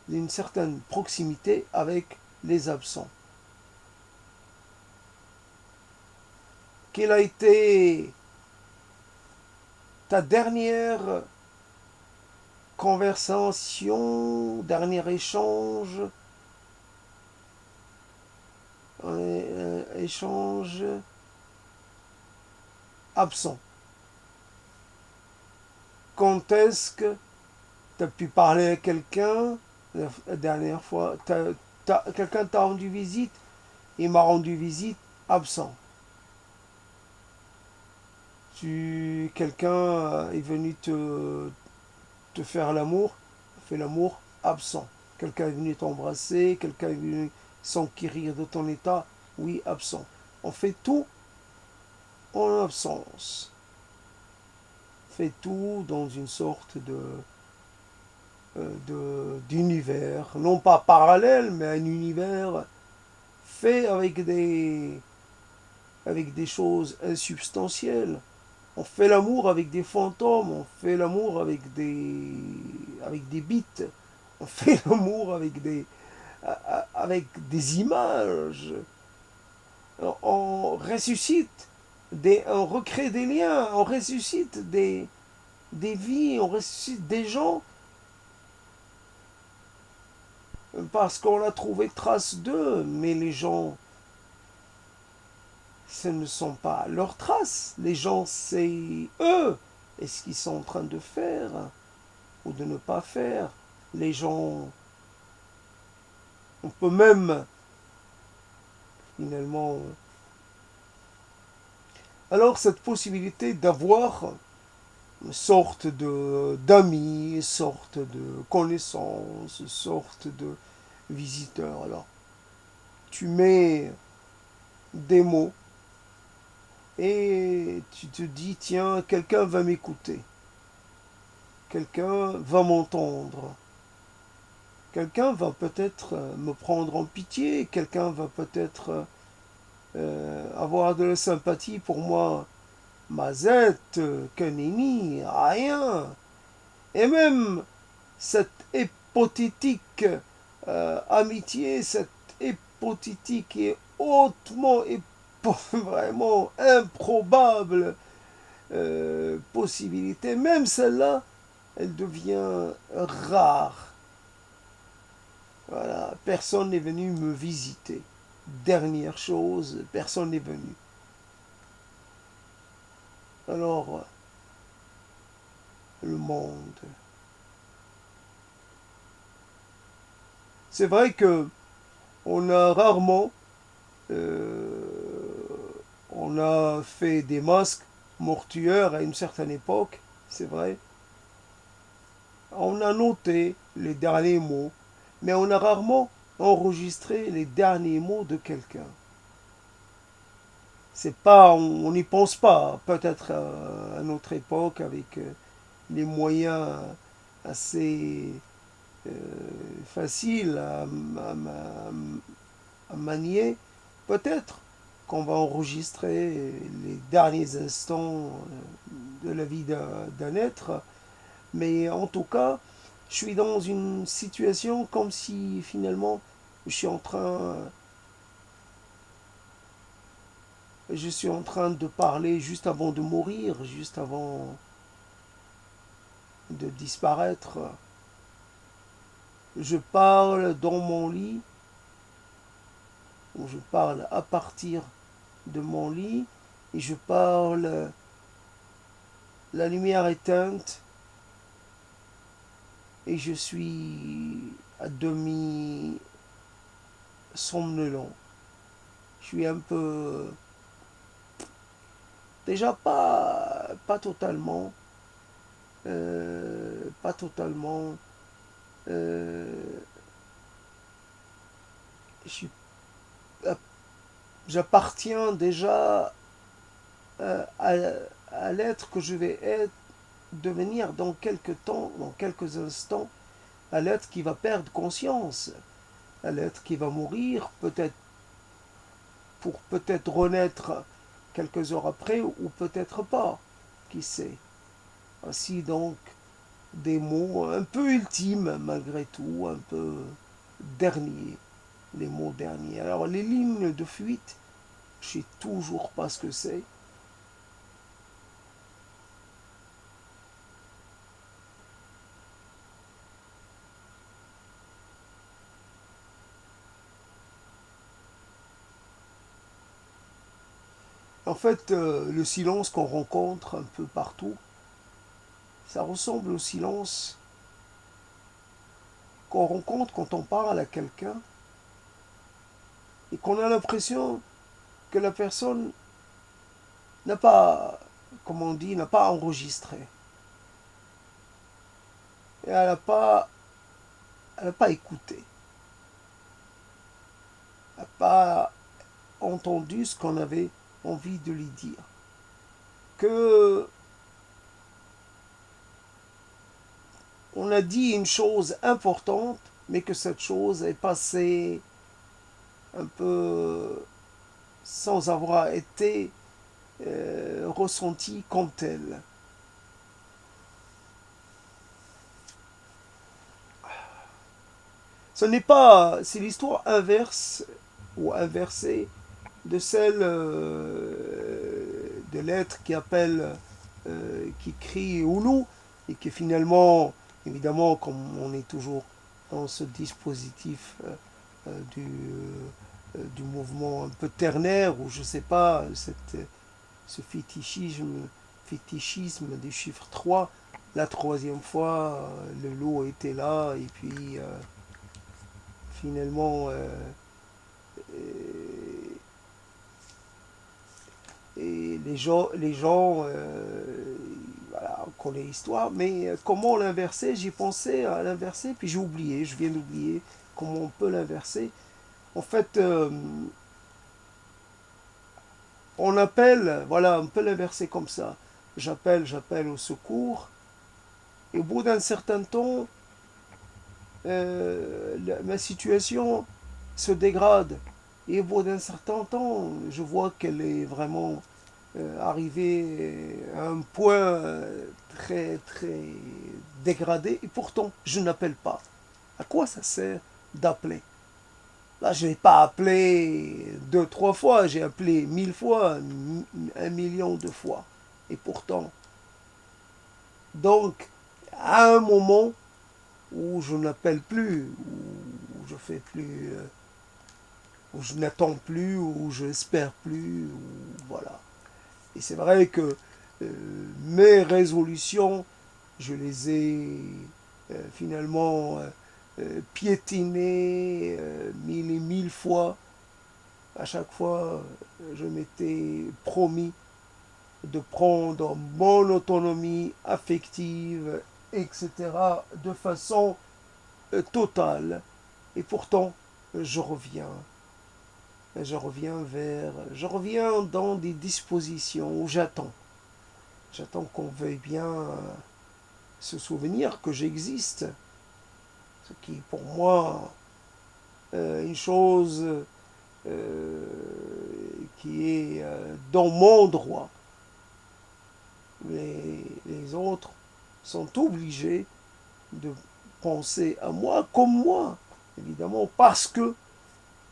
d'une certaine proximité avec les absents. Quelle a été ta dernière conversation, dernier échange, échange absent? Quand est-ce que tu as pu parler à quelqu'un la dernière fois? Quelqu'un t'a rendu visite, il m'a rendu visite absent. Quelqu'un est venu te faire l'amour, fait l'amour absent. Quelqu'un est venu t'embrasser, quelqu'un est venu s'enquérir de ton état, oui, absent. On fait tout en absence. On fait tout dans une sorte d'univers, non pas parallèle, mais un univers fait avec des choses insubstantielles. On fait l'amour avec des fantômes, on fait l'amour avec des bits, on fait l'amour avec des images. On ressuscite, on recrée des liens, on ressuscite des vies, on ressuscite des gens parce qu'on a trouvé trace d'eux, mais les gens, ce ne sont pas leurs traces. Les gens, c'est eux et ce qu'ils sont en train de faire ou de ne pas faire. Les gens, on peut même finalement. Alors cette possibilité d'avoir une sorte d'amis, une sorte de connaissance, une sorte de visiteur. Alors tu mets des mots et tu te dis tiens, quelqu'un va m'écouter, quelqu'un va m'entendre, quelqu'un va peut-être me prendre en pitié, quelqu'un va peut-être avoir de la sympathie pour moi, mazette, que nenni, rien. Et même cette hypothétique amitié, cette hypothétique et hautement vraiment improbable possibilité, même celle-là, elle devient rare. Voilà, personne n'est venu me visiter. Dernière chose, personne n'est venu. Alors, le monde. C'est vrai que on a rarement, euh, on a fait des masques mortuaires à une certaine époque, c'est vrai. On a noté les derniers mots, mais on a rarement enregistré les derniers mots de quelqu'un. C'est pas, on n'y pense pas. Peut-être à notre époque, avec les moyens assez euh, faciles à manier, peut-être qu'on va enregistrer les derniers instants de la vie d'un être. Mais en tout cas, je suis dans une situation comme si finalement je suis en train de parler juste avant de mourir, juste avant de disparaître. Je parle dans mon lit, ou je parle à partir de mon lit, et je parle la lumière éteinte, et je suis à demi somnolent. Je suis un peu, déjà pas totalement, pas totalement, euh, je suis j'appartiens déjà à, à l'être que je vais devenir dans quelques temps, dans quelques instants, à l'être qui va perdre conscience, à l'être qui va mourir, peut-être pour peut-être renaître quelques heures après ou peut-être pas, qui sait. Ainsi donc des mots un peu ultimes malgré tout, un peu derniers, les mots derniers. Alors les lignes de fuite, je sais toujours pas ce que c'est. En fait, le silence qu'on rencontre un peu partout, ça ressemble au silence qu'on rencontre quand on parle à quelqu'un et qu'on a l'impression que la personne n'a pas, comme on dit, n'a pas enregistré. Et elle n'a pas écouté. Elle n'a pas entendu ce qu'on avait envie de lui dire. Que on a dit une chose importante, mais que cette chose est passée un peu sans avoir été ressentie comme telle. Ce n'est pas, c'est l'histoire inverse ou inversée de celle de l'être qui appelle, qui crie Oulou et qui finalement, évidemment, comme on est toujours dans ce dispositif du mouvement un peu ternaire ou je sais pas, ce fétichisme du chiffre 3 la troisième fois, le loup était là et puis finalement et les gens voilà, on connaît l'histoire, mais comment l'inverser, j'ai pensé à l'inverser, puis j'ai oublié, je viens d'oublier comment on peut l'inverser. En fait, on appelle, voilà, on peut l'inverser comme ça. J'appelle au secours, et au bout d'un certain temps, ma situation se dégrade. Et au bout d'un certain temps, je vois qu'elle est vraiment arrivée à un point très, très dégradé. Et pourtant, je n'appelle pas. À quoi ça sert d'appeler? Là, je n'ai pas appelé deux, trois fois, j'ai appelé 1000 fois, 1 million de fois. Et pourtant, donc, à un moment où je n'appelle plus, où je fais plus, où je n'attends plus, où je n'espère plus, voilà. Et c'est vrai que mes résolutions, je les ai finalement piétinées mille et mille fois. À chaque fois, je m'étais promis de prendre mon autonomie affective, etc., de façon totale. Et pourtant, je reviens. Je reviens dans des dispositions où j'attends. J'attends qu'on veuille bien se souvenir que j'existe. Ce qui est pour moi une chose qui est dans mon droit. Les autres sont obligés de penser à moi comme moi, évidemment, parce que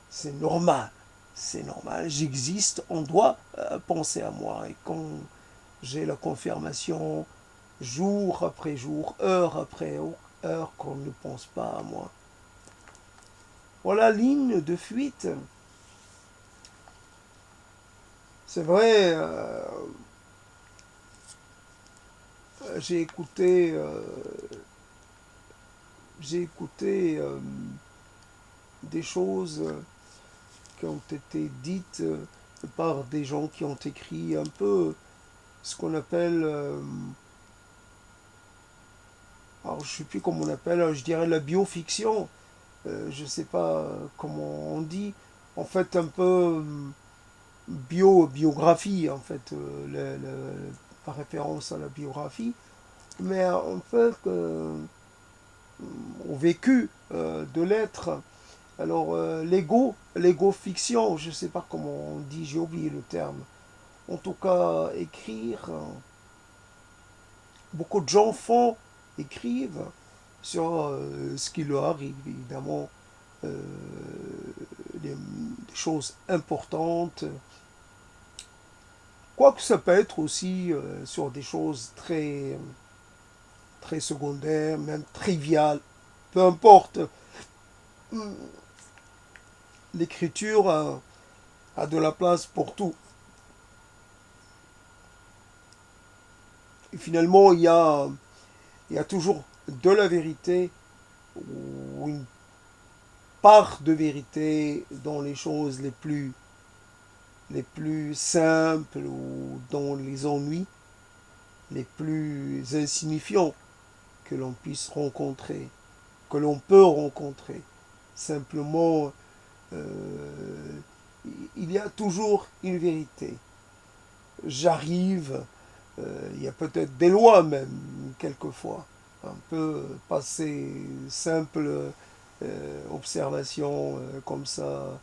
c'est normal. C'est normal, j'existe, on doit penser à moi. Et quand j'ai la confirmation, jour après jour, heure après heure, qu'on ne pense pas à moi. Voilà, ligne de fuite. C'est vrai, j'ai écouté, des choses qui ont été dites par des gens qui ont écrit un peu ce qu'on appelle, alors je ne sais plus comment on appelle, je dirais la biofiction, je ne sais pas comment on dit, en fait un peu biographie, en fait, par référence à la biographie, mais en fait au vécu de l'être. Alors l'ego fiction, je ne sais pas comment on dit, j'ai oublié le terme. En tout cas, écrire, beaucoup de gens écrivent sur ce qui leur arrive, évidemment, des choses importantes. Quoique ça peut être aussi sur des choses très, très secondaires, même triviales. Peu importe, l'écriture a de la place pour tout. Et finalement, il y a toujours de la vérité ou une part de vérité dans les choses les plus simples ou dans les ennuis les plus insignifiants que l'on puisse rencontrer, que l'on peut rencontrer. Simplement, euh, il y a toujours une vérité. J'arrive, il y a peut-être des lois même, quelquefois. Un peu passer simple observation comme ça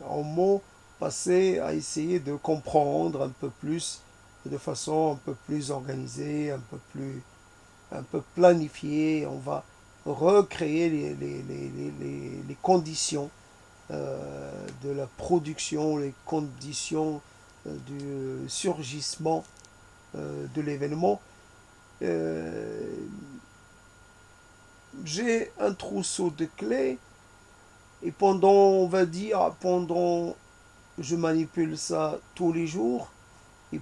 en mots, passer à essayer de comprendre un peu plus, de façon un peu plus organisée, un peu planifiée. On va recréer les conditions de la production, les conditions du surgissement de l'événement. Euh, j'ai un trousseau de clés et pendant, on va dire, je manipule ça tous les jours et,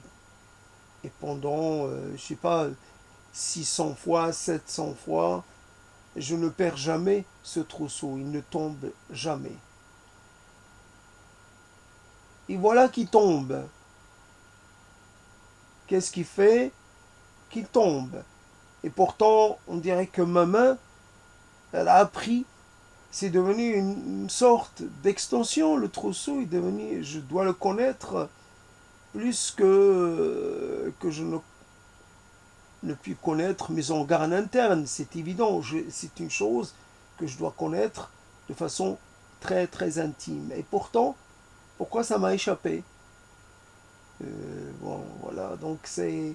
et pendant, je sais pas, 600 fois, 700 fois, je ne perds jamais ce trousseau, il ne tombe jamais. Et voilà qu'il tombe. Qu'est-ce qui fait qu'il tombe? Et pourtant, on dirait que ma main, elle a appris, c'est devenu une sorte d'extension. Le trousseau est devenu, je dois le connaître plus que je ne puis connaître mes organes internes. C'est évident, c'est une chose que je dois connaître de façon très très intime. Et pourtant, pourquoi ça m'a échappé? Bon, voilà, donc c'est...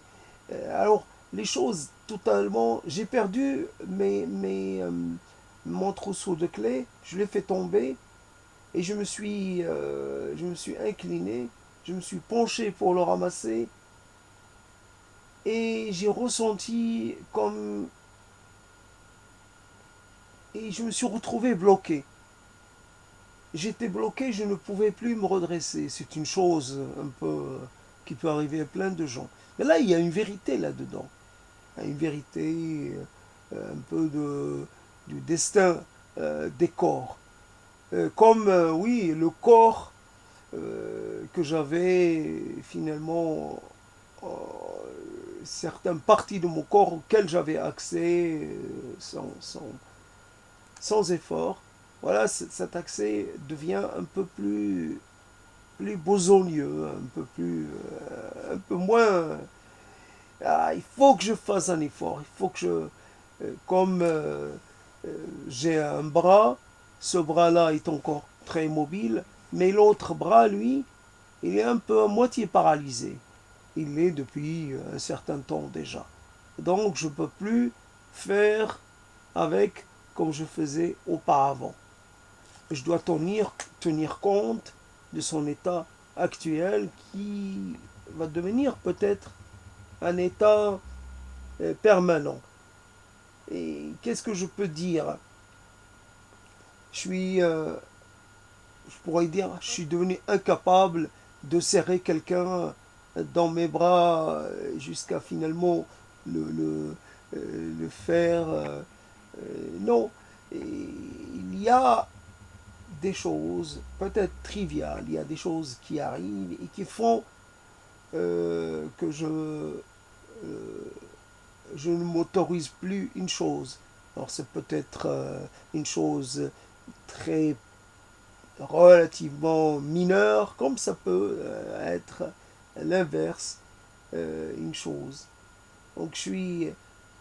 alors, les choses totalement... J'ai perdu mon trousseau de clés, je l'ai fait tomber, et je me suis incliné, je me suis penché pour le ramasser, et j'ai ressenti comme... Et je me suis retrouvé bloqué. J'étais bloqué, je ne pouvais plus me redresser. C'est une chose un peu qui peut arriver à plein de gens. Mais là, il y a une vérité là-dedans. Une vérité un peu du destin des corps. Comme, oui, le corps que j'avais finalement, certaines parties de mon corps auxquelles j'avais accès sans effort. Voilà, cet accès devient un peu plus besogneux, un peu moins. Ah, il faut que je fasse un effort. Il faut que comme j'ai un bras, ce bras-là est encore très mobile, mais l'autre bras, lui, il est un peu à moitié paralysé. Il l'est depuis un certain temps déjà. Donc je ne peux plus faire avec comme je faisais auparavant. Je dois tenir compte de son état actuel qui va devenir peut-être un état permanent. Et qu'est-ce que je peux dire? Je pourrais dire, je suis devenu incapable de serrer quelqu'un dans mes bras jusqu'à finalement le faire. Non, et il y a des choses peut-être triviales, il y a des choses qui arrivent et qui font que je ne m'autorise plus une chose. Alors c'est peut-être une chose très relativement mineure, comme ça peut être l'inverse, une chose. Donc je suis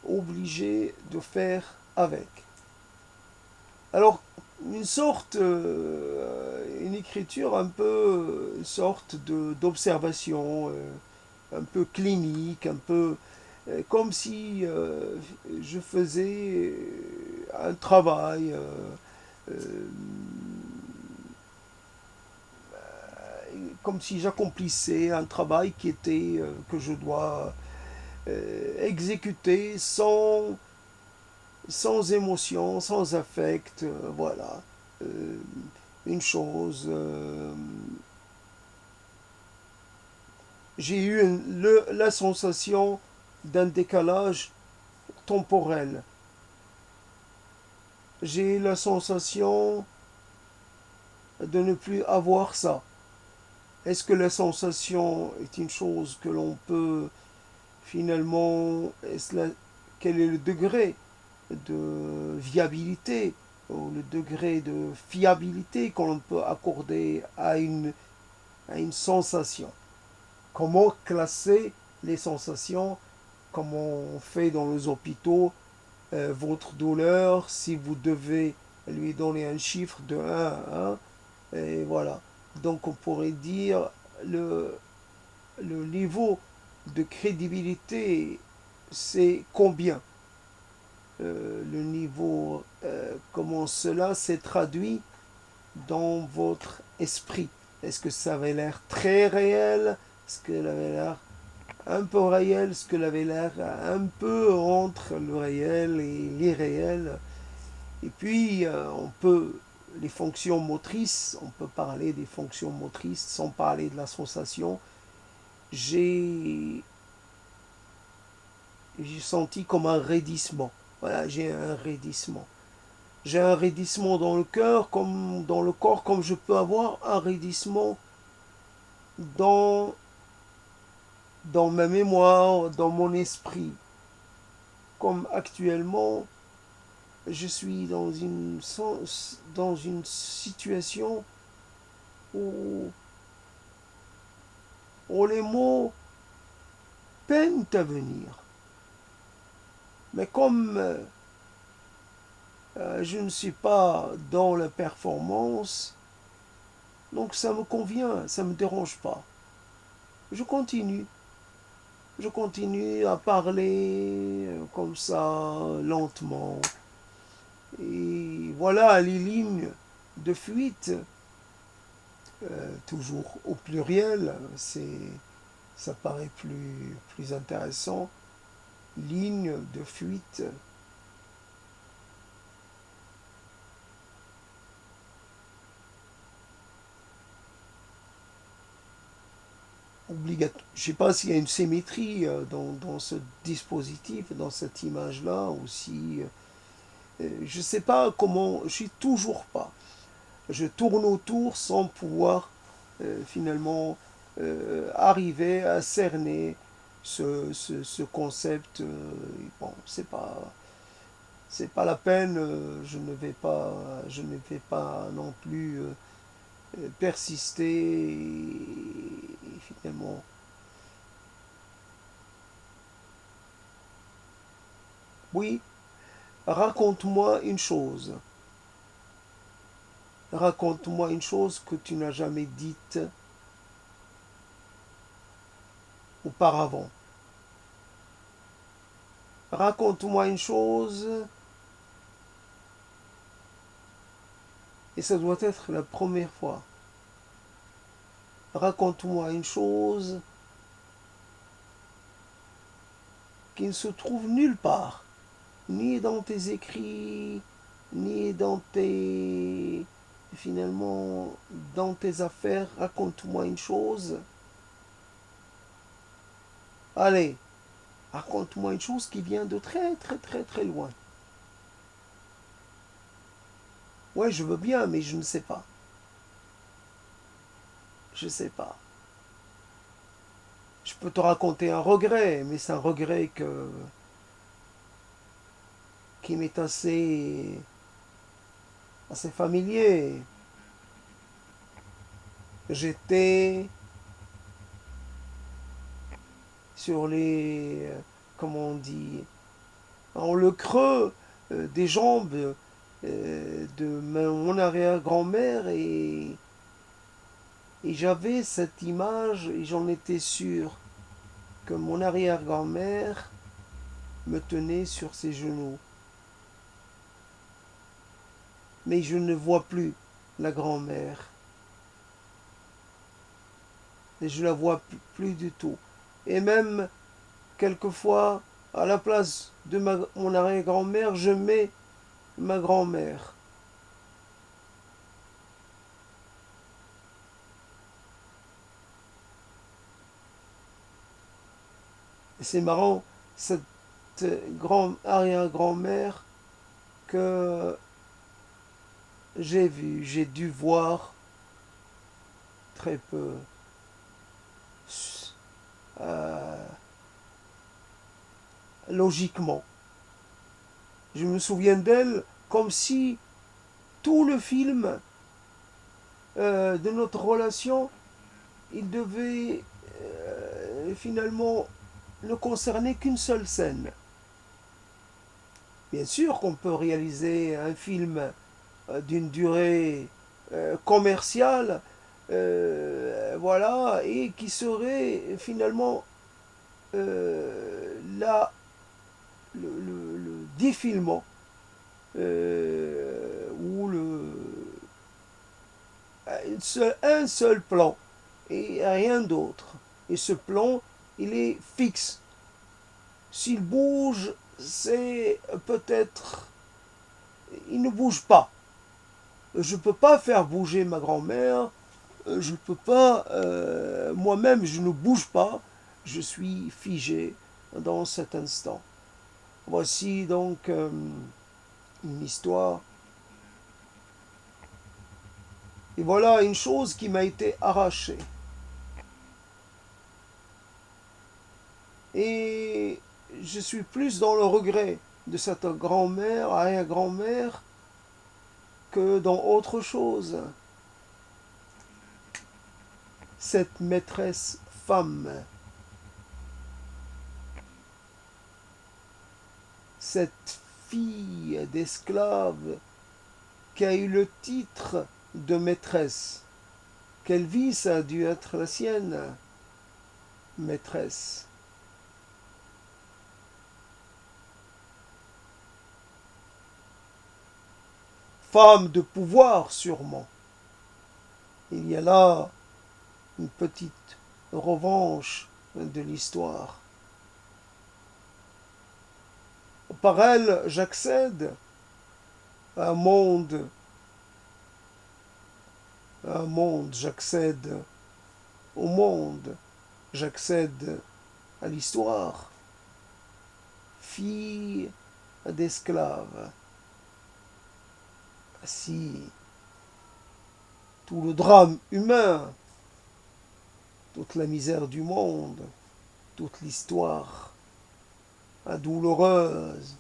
obligé de faire avec. Alors une écriture un peu, une sorte d'observation, un peu clinique, un peu comme si je faisais un travail, comme si j'accomplissais un travail qui était que je dois exécuter sans émotion, sans affect, voilà. Euh, une chose. J'ai eu la sensation d'un décalage temporel. J'ai eu la sensation de ne plus avoir ça. Est-ce que la sensation est une chose que l'on peut finalement... Quel est le degré de viabilité ou le degré de fiabilité qu'on peut accorder à une sensation? Comment classer les sensations? Comment on fait dans les hôpitaux? Votre douleur, si vous devez lui donner un chiffre de 1 à 1, et voilà. Donc on pourrait dire le, le niveau de crédibilité, c'est combien? Le niveau, comment cela s'est traduit dans votre esprit? Est-ce que ça avait l'air très réel? Est-ce que ça avait l'air un peu réel? Est-ce que ça avait l'air un peu entre le réel et l'irréel? Et puis, les fonctions motrices, on peut parler des fonctions motrices sans parler de la sensation. J'ai senti comme un raidissement. Voilà, j'ai un raidissement. J'ai un raidissement dans le cœur, comme dans le corps, comme je peux avoir un raidissement dans, dans ma mémoire, dans mon esprit. Comme actuellement, je suis dans une situation où, où les mots peinent à venir. Mais comme Je ne suis pas dans la performance, donc ça me convient, ça ne me dérange pas. Je continue. Je continue à parler comme ça, lentement. Et voilà les lignes de fuite, toujours au pluriel, ça paraît plus intéressant. Ligne de fuite. Obligatoire. Je ne sais pas s'il y a une symétrie dans ce dispositif, dans cette image-là, ou si... je ne sais pas comment... Je suis toujours pas. Je tourne autour sans pouvoir finalement arriver à cerner ce concept. Bon, c'est pas la peine. Je ne vais pas non plus persister et finalement. Oui, raconte-moi une chose. Raconte-moi une chose que tu n'as jamais dite auparavant. Raconte-moi une chose, et ça doit être la première fois. Raconte-moi une chose qui ne se trouve nulle part, ni dans tes écrits, ni dans tes... finalement, dans tes affaires. Raconte-moi une chose. Allez, raconte-moi une chose qui vient de très très très très loin. Ouais, je veux bien, mais je ne sais pas. Je ne sais pas. Je peux te raconter un regret, mais c'est un regret qui m'est assez familier. J'étais sur les, comment on dit, en le creux des jambes de mon arrière-grand-mère et j'avais cette image et j'en étais sûr que mon arrière-grand-mère me tenait sur ses genoux. Mais je ne vois plus la grand-mère. Et je la vois plus du tout. Et même, quelquefois, à la place de mon arrière-grand-mère, je mets ma grand-mère. Et c'est marrant, cette arrière-grand-mère que j'ai dû voir très peu. Euh, logiquement. Je me souviens d'elle comme si tout le film de notre relation, il devait finalement ne concerner qu'une seule scène. Bien sûr qu'on peut réaliser un film d'une durée commerciale, voilà, et qui serait finalement là le défilement ou un seul plan et rien d'autre. Et ce plan, il est fixe. S'il bouge, c'est peut-être... Il ne bouge pas. Je ne peux pas faire bouger ma grand-mère. Je ne peux pas... moi-même, je ne bouge pas. Je suis figé dans cet instant. Voici donc une histoire. Et voilà une chose qui m'a été arrachée. Et je suis plus dans le regret de cette grand-mère, arrière-grand-mère, que dans autre chose. Cette maîtresse femme, cette fille d'esclave qui a eu le titre de maîtresse. Quelle vie ça a dû être la sienne, maîtresse. Femme de pouvoir, sûrement. Il y a là une petite revanche de l'histoire. Par elle, j'accède à un monde, j'accède au monde, j'accède à l'histoire. Fille d'esclave. Si tout le drame humain, toute la misère du monde, toute l'histoire douloureuse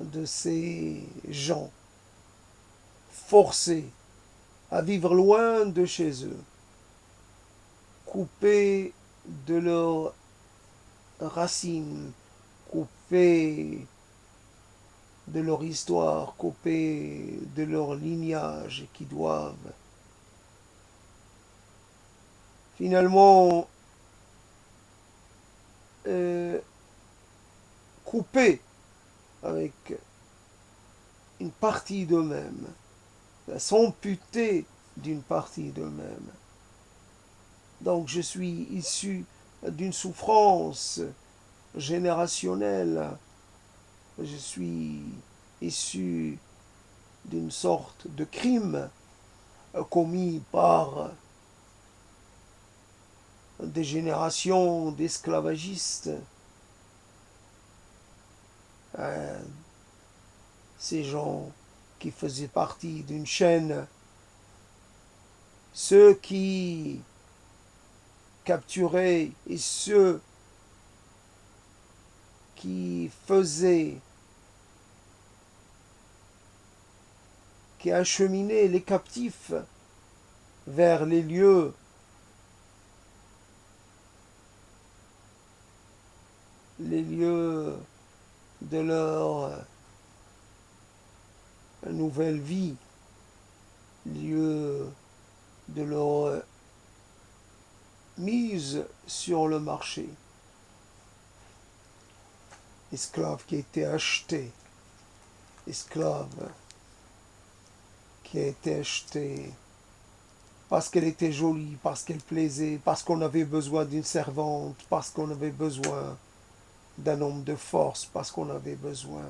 de ces gens forcés à vivre loin de chez eux, coupés de leurs racines, coupés de leur histoire, coupés de leur lignage, qui doivent finalement couper avec une partie d'eux-mêmes, s'amputer d'une partie d'eux-mêmes. Donc je suis issu d'une souffrance générationnelle, je suis issu d'une sorte de crime commis par des générations d'esclavagistes. Ces gens qui faisaient partie d'une chaîne, ceux qui capturaient et ceux qui faisaient, qui acheminaient les captifs vers les lieux de leur nouvelle vie, lieu de leur mise sur le marché. Esclave qui a été acheté, esclave qui a été acheté parce qu'elle était jolie, parce qu'elle plaisait, parce qu'on avait besoin d'une servante, parce qu'on avait besoin d'un homme de force, parce qu'on avait besoin.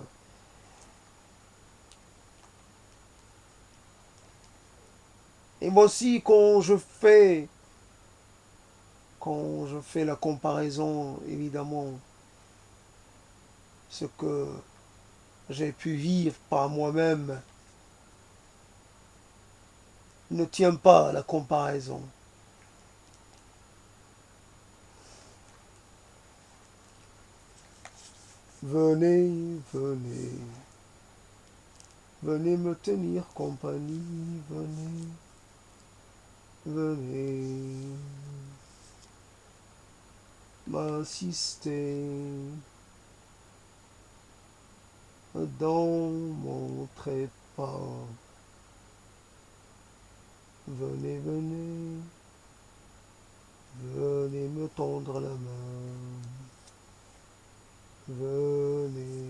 Et moi aussi, quand je fais la comparaison, évidemment, ce que j'ai pu vivre par moi-même ne tient pas à la comparaison. Venez, venez, venez me tenir compagnie, venez, venez m'assister dans mon trépas. Venez, venez, venez me tendre la main. Venez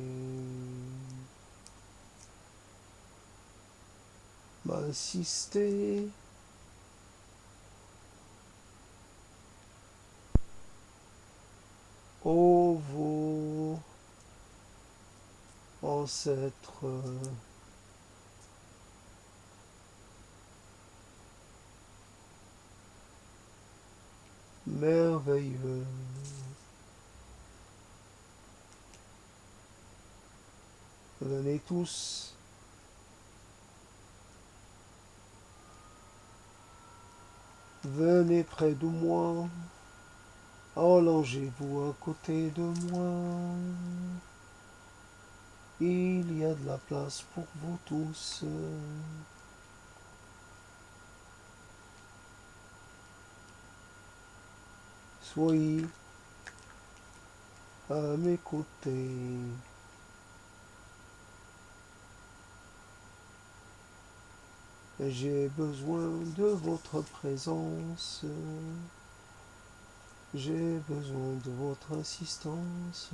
m'assister. Ô vos ancêtres, merveilleux, venez tous, venez près de moi, allongez-vous à côté de moi, il y a de la place pour vous tous. Soyez à m'écouter. J'ai besoin de votre présence. J'ai besoin de votre assistance.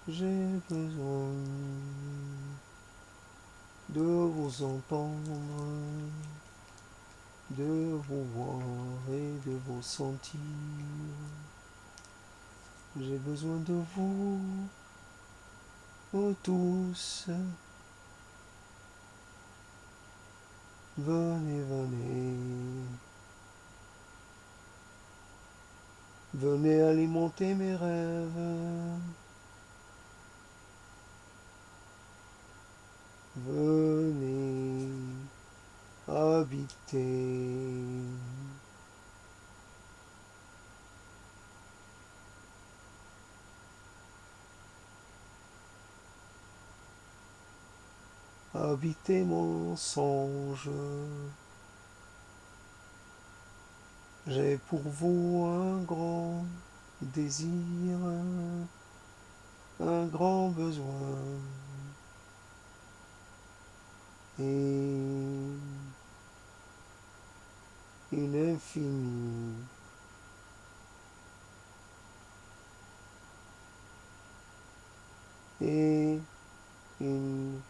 J'ai besoin de vous entendre, de vous voir et de vous sentir. J'ai besoin de vous, tous. Venez, venez. Venez alimenter mes rêves. Venez habiter. Habitez mon songe. J'ai pour vous un grand désir, un grand besoin et une infinie et une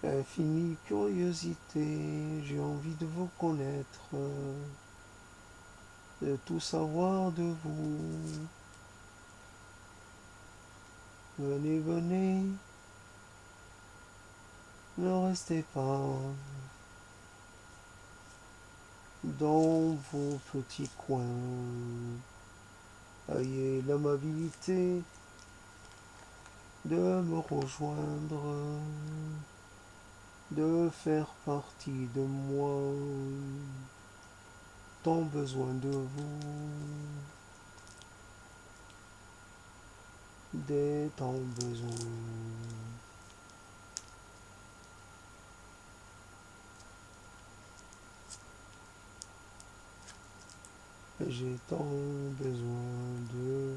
infinie curiosité. J'ai envie de vous connaître, de tout savoir de vous. Venez, venez, ne restez pas dans vos petits coins. Ayez l'amabilité de me rejoindre, de faire partie de moi, tant besoin de vous, dès tant besoin. J'ai tant besoin de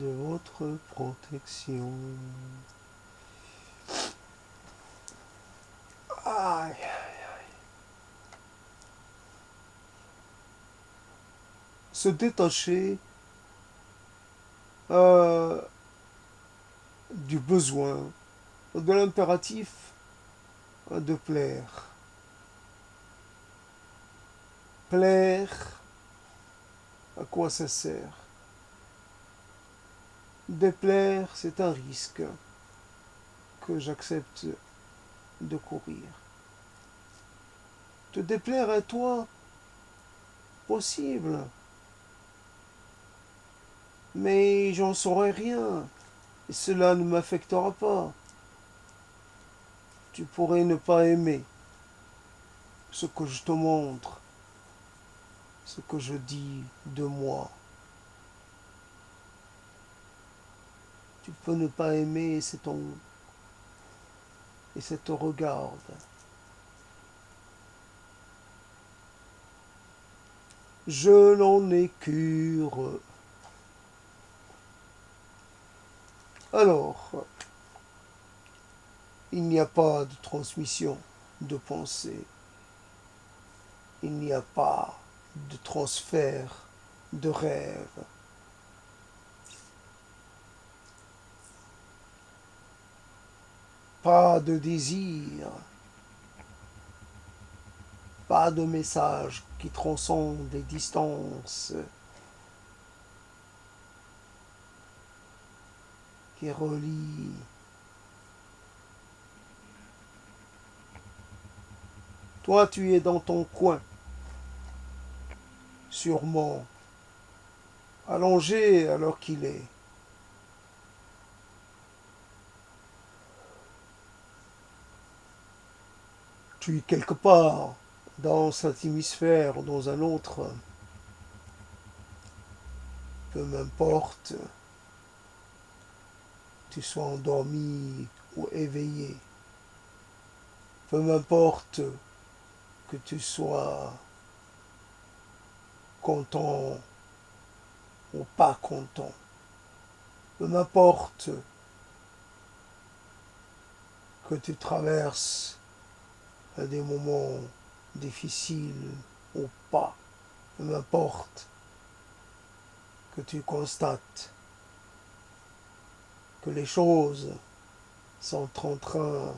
votre protection. Aïe. Se détacher du besoin, de l'impératif de plaire. Plaire, à quoi ça sert? Déplaire, c'est un risque que j'accepte de courir. Te déplaire à toi, possible, mais j'en saurai rien, et cela ne m'affectera pas. Tu pourrais ne pas aimer ce que je te montre, ce que je dis de moi. Tu peux ne pas aimer, et ça te regarde. Je n'en ai cure. Alors, il n'y a pas de transmission de pensée. Il n'y a pas de transfert de rêve. Pas de désir. Pas de message qui transcende les distances, qui relie. Toi, tu es dans ton coin, sûrement, allongé alors qu'il est. Tu es quelque part dans cet hémisphère, dans un autre. Peu m'importe, tu sois endormi ou éveillé. Peu m'importe que tu sois content ou pas content. Peu m'importe que tu traverses des moments difficiles ou pas. Peu m'importe que tu constates que les choses sont en train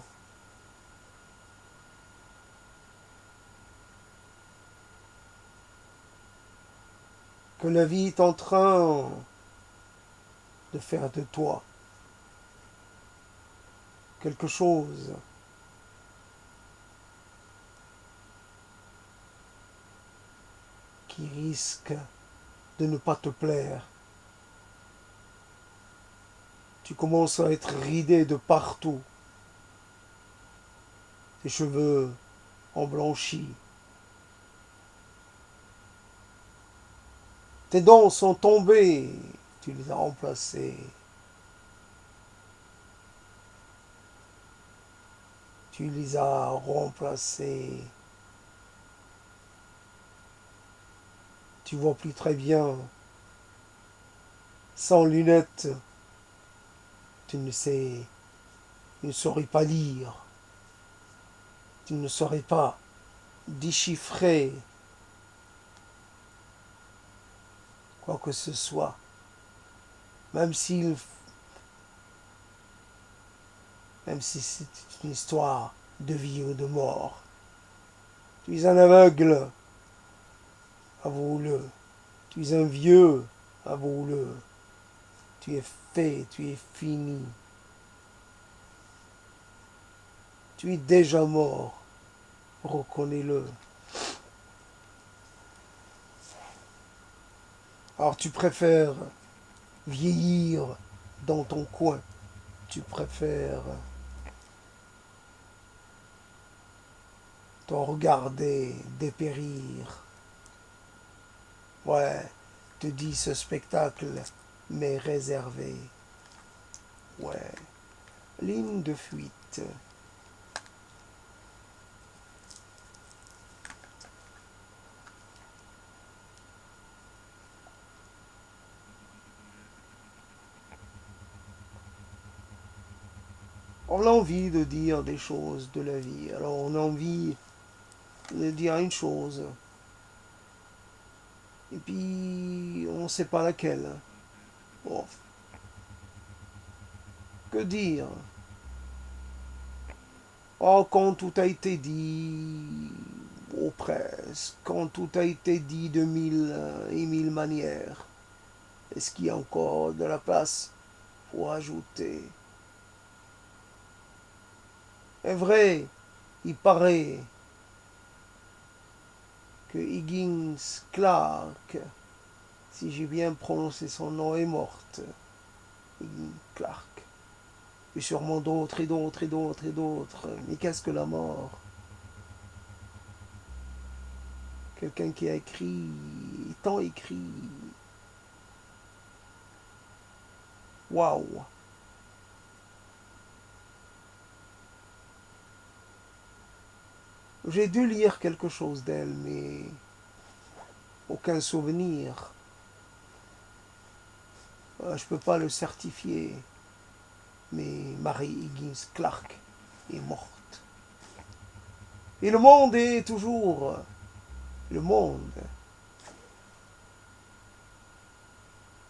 que la vie est en train de faire de toi quelque chose qui risque de ne pas te plaire. Tu commences à être ridé de partout. Tes cheveux ont blanchi. Tes dents sont tombées. Tu les as remplacées. Tu les as remplacées. Tu vois plus très bien. Sans lunettes, tu ne saurais pas lire. Tu ne saurais pas déchiffrer quoi que ce soit. Même si c'est une histoire de vie ou de mort. Tu es un aveugle, avoue-le. Tu es un vieux, avoue-le. Tu es fait, tu es fini. Tu es déjà mort, reconnais-le. Alors tu préfères vieillir dans ton coin. Tu préfères te regarder dépérir. Ouais, te dis ce spectacle m'est réservé. Ouais, ligne de fuite. On a envie de dire des choses de la vie. Alors on a envie de dire une chose. Et puis on ne sait pas laquelle. Bon, que dire? Oh, quand tout a été dit, ou presque, quand tout a été dit de mille et mille manières, est-ce qu'il y a encore de la place pour ajouter? Est vrai, il paraît que Higgins Clark, si j'ai bien prononcé son nom, est morte. Higgins Clark. Et sûrement d'autres et d'autres et d'autres et d'autres. Mais qu'est-ce que la mort? Quelqu'un qui a écrit, tant écrit. Waouh! J'ai dû lire quelque chose d'elle, mais aucun souvenir. Je ne peux pas le certifier, mais Mary Higgins Clark est morte. Et le monde est toujours le monde.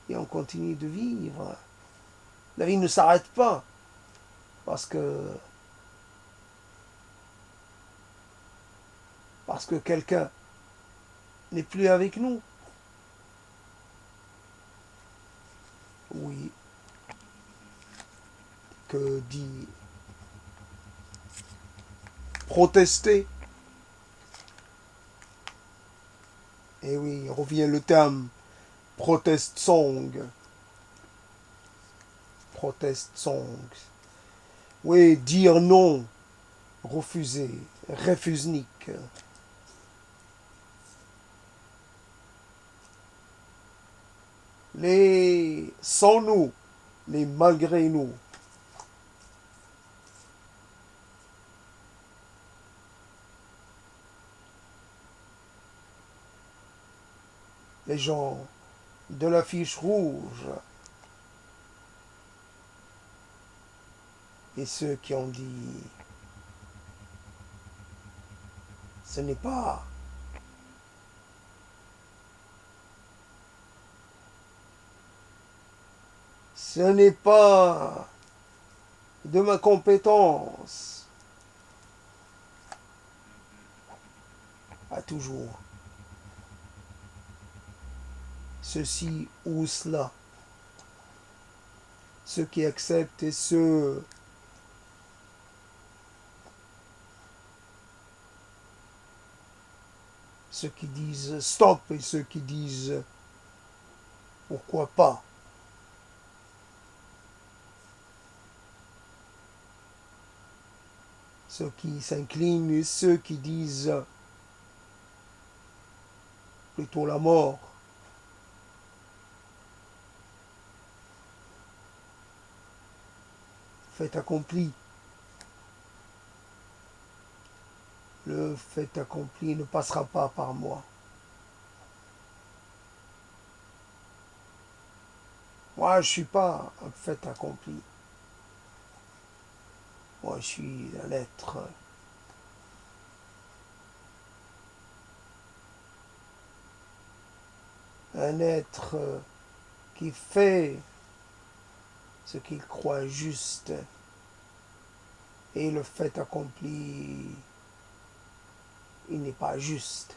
Et on continue de vivre. La vie ne s'arrête pas parce que quelqu'un n'est plus avec nous. Oui, que dit protester? Et oui, revient le terme protest song. Protest song. Oui, dire non, refuser, refusnique. Les sans nous, les malgré nous. les gens de la fiche rouge et ceux qui ont dit ce n'est pas de ma compétence à toujours ceci ou cela, ceux qui acceptent et ceux qui disent stop et ceux qui disent pourquoi pas. Ceux qui s'inclinent et ceux qui disent plutôt la mort. Fait accompli. Le fait accompli ne passera pas par moi. Moi, je ne suis pas un fait accompli. Moi, je suis un être qui fait ce qu'il croit juste. Et le fait accompli, il n'est pas juste.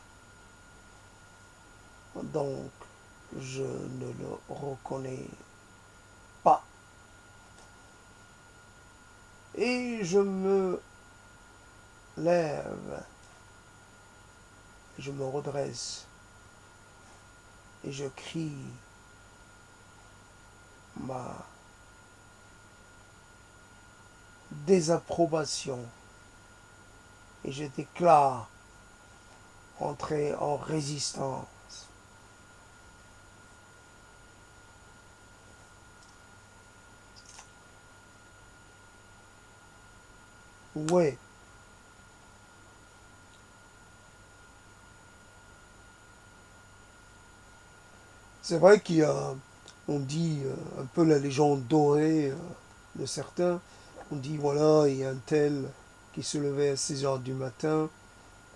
Donc, je ne le reconnais pas. Et je me lève, je me redresse et je crie ma désapprobation et je déclare entrer en résistance. Ouais. C'est vrai qu'il y a, on dit un peu la légende dorée de certains. On dit voilà, il y a un tel qui se levait à 6 heures du matin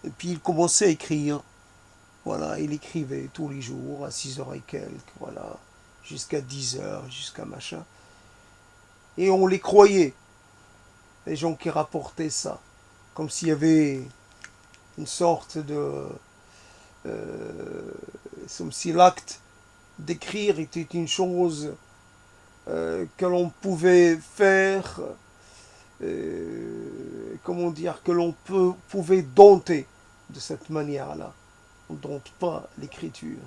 et puis il commençait à écrire. Voilà, il écrivait tous les jours à 6 heures et quelques, voilà, jusqu'à 10 heures, jusqu'à machin. Et on les croyait, les gens qui rapportaient ça, comme s'il y avait une sorte de... comme si l'acte d'écrire était une chose que l'on pouvait faire, comment dire, que l'on pouvait dompter de cette manière-là. On ne dompte pas l'écriture.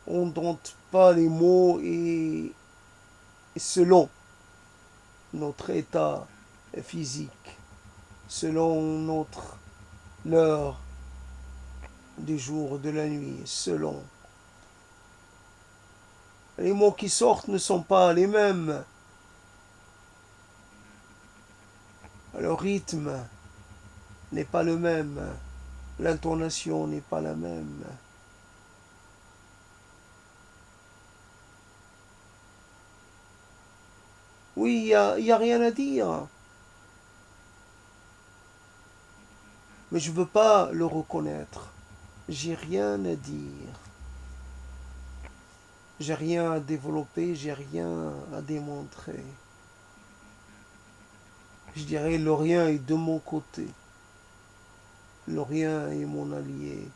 On ne dompte pas les mots et selon notre état physique, selon notre l'heure du jour, de la nuit, selon. Les mots qui sortent ne sont pas les mêmes. Le rythme n'est pas le même. L'intonation n'est pas la même. Oui, il y a rien à dire. Mais je ne veux pas le reconnaître. J'ai rien à dire. J'ai rien à développer, j'ai rien à démontrer. Je dirais le rien est de mon côté. Le rien est mon allié.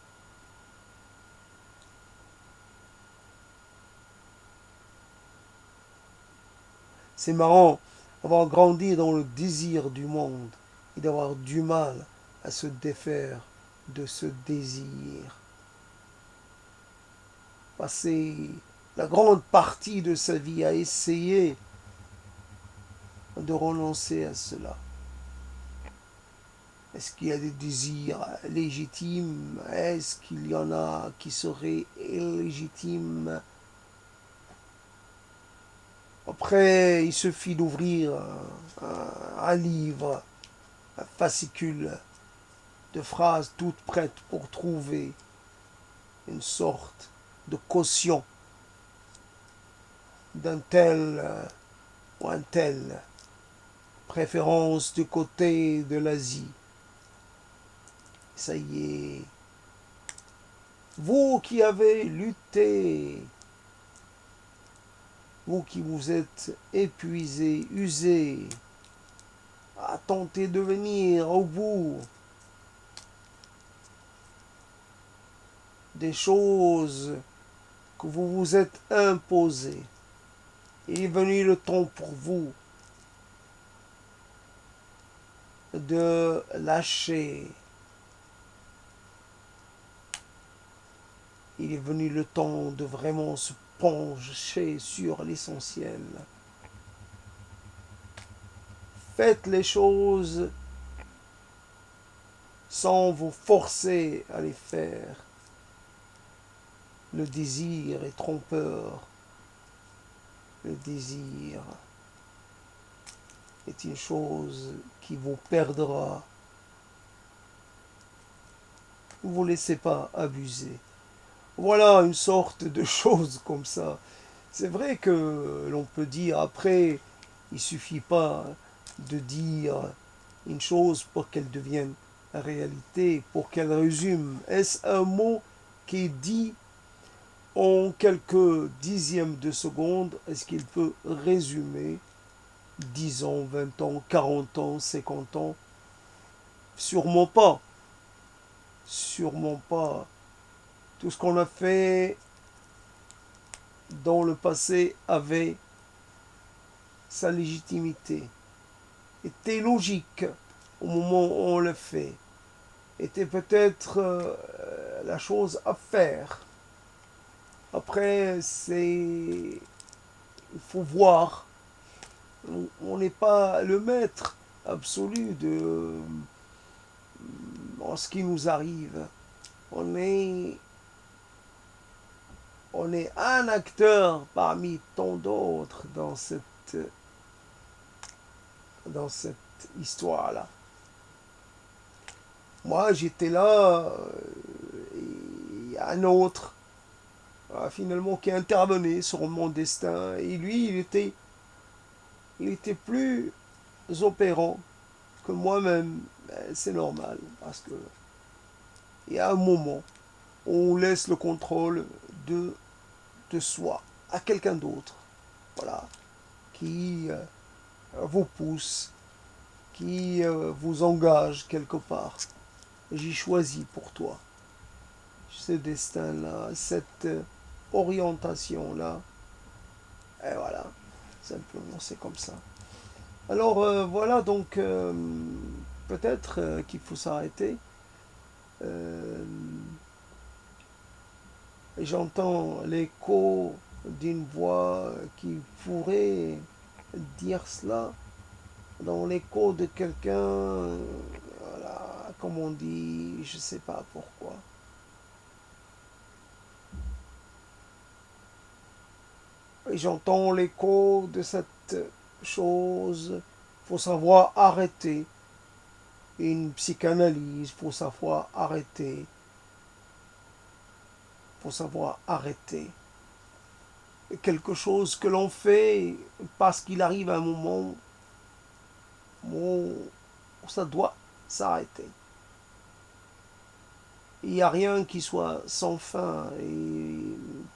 C'est marrant, avoir grandi dans le désir du monde et d'avoir du mal à se défaire de ce désir. Passer la grande partie de sa vie à essayer de renoncer à cela. Est-ce qu'il y a des désirs légitimes? Est-ce qu'il y en a qui seraient illégitimes? Après, il suffit d'ouvrir un livre, un fascicule de phrases toutes prêtes pour trouver une sorte de caution d'un tel ou un tel, préférence du côté de l'Asie. Ça y est, vous qui avez lutté, vous qui vous êtes épuisé, usé, à tenter de venir au bout des choses que vous vous êtes imposées. Il est venu le temps pour vous de lâcher. Il est venu le temps de vraiment se pencher sur l'essentiel. Faites les choses sans vous forcer à les faire. Le désir est trompeur. Le désir est une chose qui vous perdra. Ne vous laissez pas abuser. Voilà une sorte de chose comme ça. C'est vrai que l'on peut dire après, il ne suffit pas de dire une chose pour qu'elle devienne réalité, pour qu'elle résume. Est-ce un mot qui est dit en quelques dixièmes de seconde? Est-ce qu'il peut résumer 10 ans, 20 ans, 40 ans, 50 ans? Sûrement pas. Sûrement pas. Tout ce qu'on a fait dans le passé avait sa légitimité, était logique au moment où on le fait, était peut-être la chose à faire. Après, il faut voir. On n'est pas le maître absolu en ce qui nous arrive. On est, on est un acteur parmi tant d'autres dans cette histoire-là. Moi, j'étais là, il y a un autre, finalement, qui intervenait sur mon destin. Et lui, il était plus opérant que moi-même. C'est normal, parce que il y a un moment où on laisse le contrôle de soi à quelqu'un d'autre. Voilà, qui vous pousse, qui vous engage quelque part. J'ai choisi pour toi ce destin-là, cette orientation-là. Et voilà, simplement, c'est comme ça. Alors voilà, donc peut-être qu'il faut s'arrêter. Euh, J'entends l'écho d'une voix qui pourrait dire cela, dans l'écho de quelqu'un, voilà, comme on dit, je ne sais pas pourquoi. Et j'entends l'écho de cette chose. Il faut savoir arrêter une psychanalyse, il faut savoir arrêter. Il faut savoir arrêter. Quelque chose que l'on fait parce qu'il arrive un moment où ça doit s'arrêter. Il n'y a rien qui soit sans fin et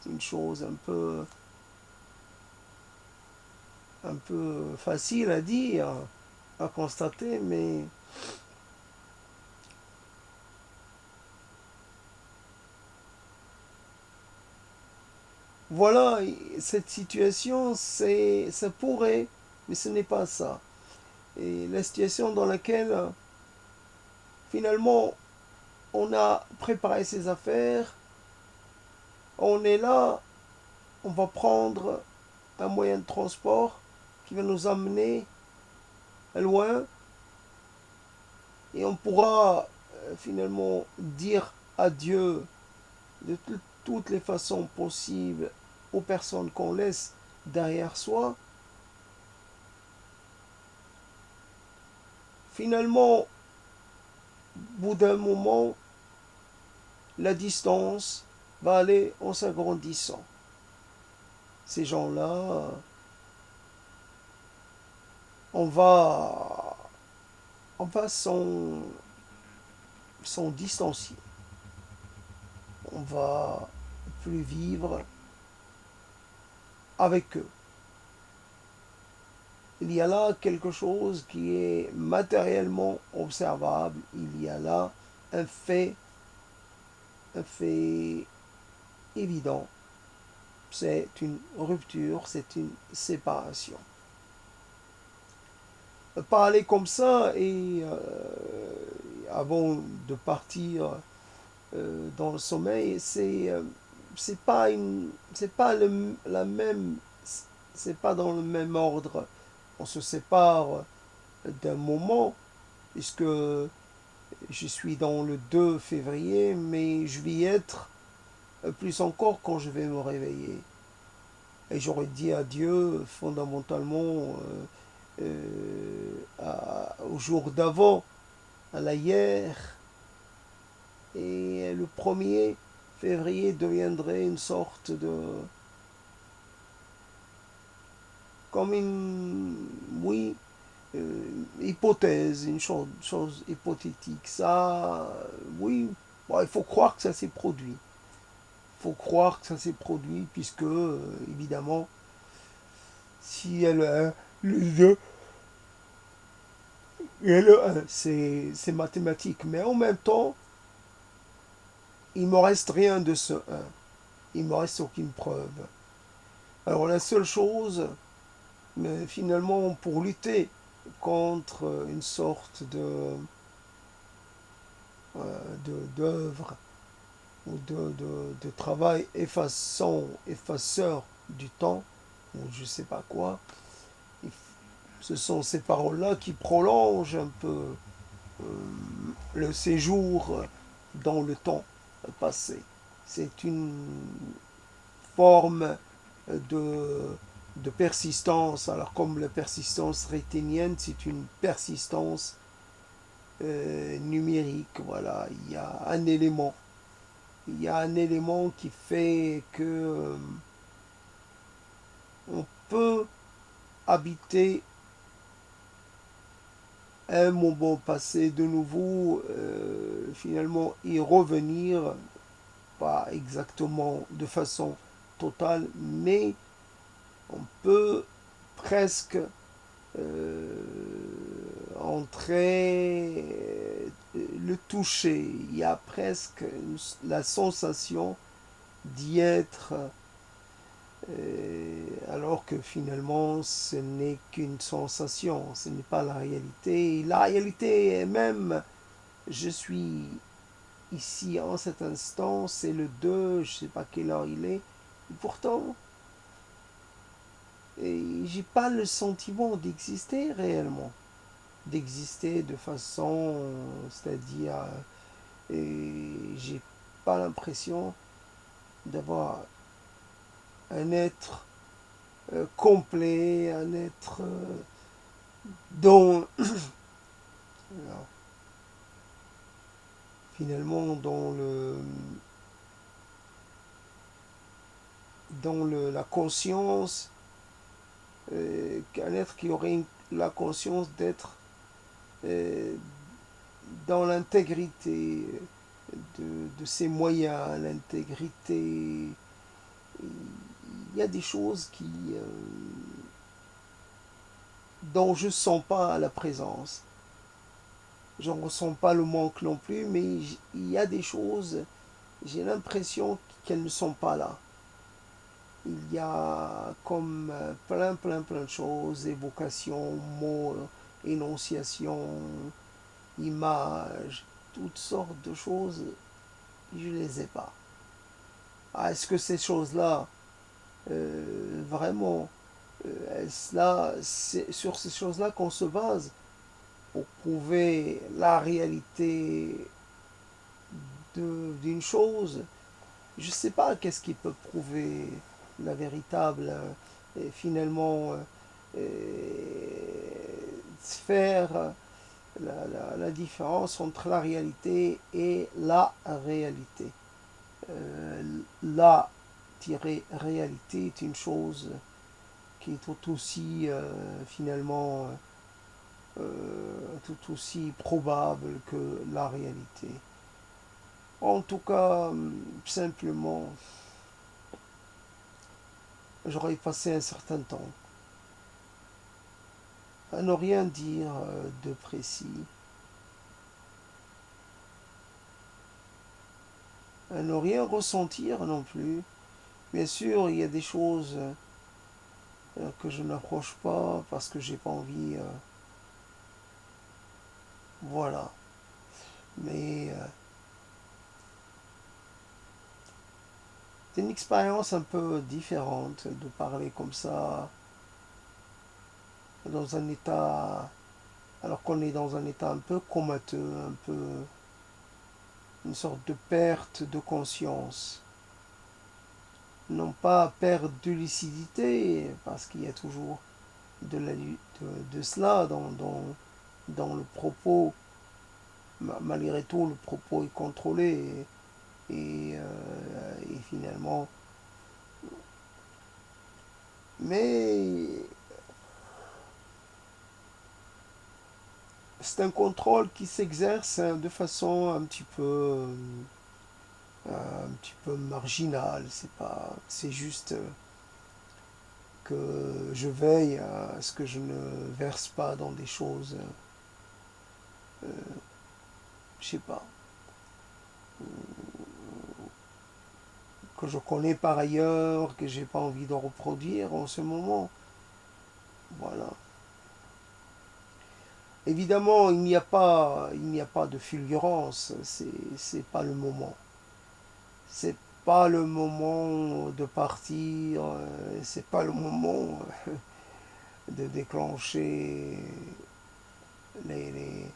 une chose un peu facile à dire, à constater, mais voilà, cette situation, ça pourrait, mais ce n'est pas ça. Et la situation dans laquelle, finalement, on a préparé ses affaires, on est là, on va prendre un moyen de transport qui va nous amener loin et on pourra finalement dire adieu de toutes les façons possibles aux personnes qu'on laisse derrière soi. Finalement, au bout d'un moment, la distance va aller en s'agrandissant. Ces gens-là, on va, on va s'en distancier. On va plus vivre avec eux. Il y a là quelque chose qui est matériellement observable. Il y a là un fait, un fait évident. C'est une rupture, c'est une séparation. Parler comme ça et avant de partir dans le sommeil, c'est pas la même, c'est pas dans le même ordre. On se sépare d'un moment puisque je suis dans le 2 février, mais je vais y être plus encore quand je vais me réveiller. Et j'aurais dit adieu fondamentalement au jour d'avant, à la hier. Et le 1er février deviendrait une sorte de... comme une... oui, hypothèse, une chose hypothétique. Ça, oui, bon, il faut croire que ça s'est produit. Il faut croire que ça s'est produit, puisque, évidemment, si il y a le 1, le 2 et le 1, c'est mathématique. Mais en même temps, il ne me reste rien de ce 1. Il ne me reste aucune preuve. Alors la seule chose, mais finalement, pour lutter contre une sorte d'œuvre ou de travail effaceur du temps, ou je ne sais pas quoi, ce sont ces paroles-là qui prolongent un peu le séjour dans le temps passé. C'est une forme de persistance. Alors comme la persistance rétinienne, c'est une persistance numérique. Voilà, il y a un élément. Il y a un élément qui fait que on peut habiter un moment passé de nouveau, finalement y revenir, pas exactement de façon totale, mais on peut presque euh, entrer, le toucher. Il y a presque la sensation d'y être, alors que finalement ce n'est qu'une sensation, ce n'est pas la réalité. La réalité est même, je suis ici en cet instant, c'est le 2, je ne sais pas quelle heure il est, et pourtant, j'ai pas le sentiment d'exister réellement, d'exister de façon, c'est-à-dire, j'ai pas l'impression d'avoir un être complet, un être dont, finalement, la conscience, qu'un être qui aurait la conscience d'être euh, dans l'intégrité de ses moyens, l'intégrité. Il y a des choses dont je ne sens pas la présence. J'en ressens pas le manque non plus, mais il y a des choses, j'ai l'impression qu'elles ne sont pas là. Il y a comme plein de choses, évocations, mots, énonciations, images, toutes sortes de choses, je ne les ai pas. Ah, est-ce que ces choses-là, vraiment, est-ce là, c'est sur ces choses-là qu'on se base pour prouver la réalité d'une chose? Je ne sais pas qu'est-ce qui peut prouver la véritable, et finalement, faire la différence entre la réalité et la réalité. réalité est une chose qui est tout aussi finalement tout aussi probable que la réalité. En tout cas, simplement, j'aurais passé un certain temps à ne rien dire de précis, à ne rien ressentir non plus. Bien sûr, il y a des choses que je n'approche pas parce que j'ai pas envie, voilà. Mais c'est une expérience un peu différente de parler comme ça dans un état, alors qu'on est dans un état un peu comateux, un peu une sorte de perte de conscience. Non pas perte de lucidité, parce qu'il y a toujours de cela dans le propos. Malgré tout, le propos est contrôlé et finalement. Mais c'est un contrôle qui s'exerce de façon un petit peu marginale. C'est juste que je veille à ce que je ne verse pas dans des choses, je sais pas, que je connais par ailleurs, que j'ai pas envie de reproduire en ce moment. Voilà. Évidemment, il n'y a pas de fulgurance. C'est pas le moment. C'est pas le moment de partir. C'est pas le moment de déclencher les,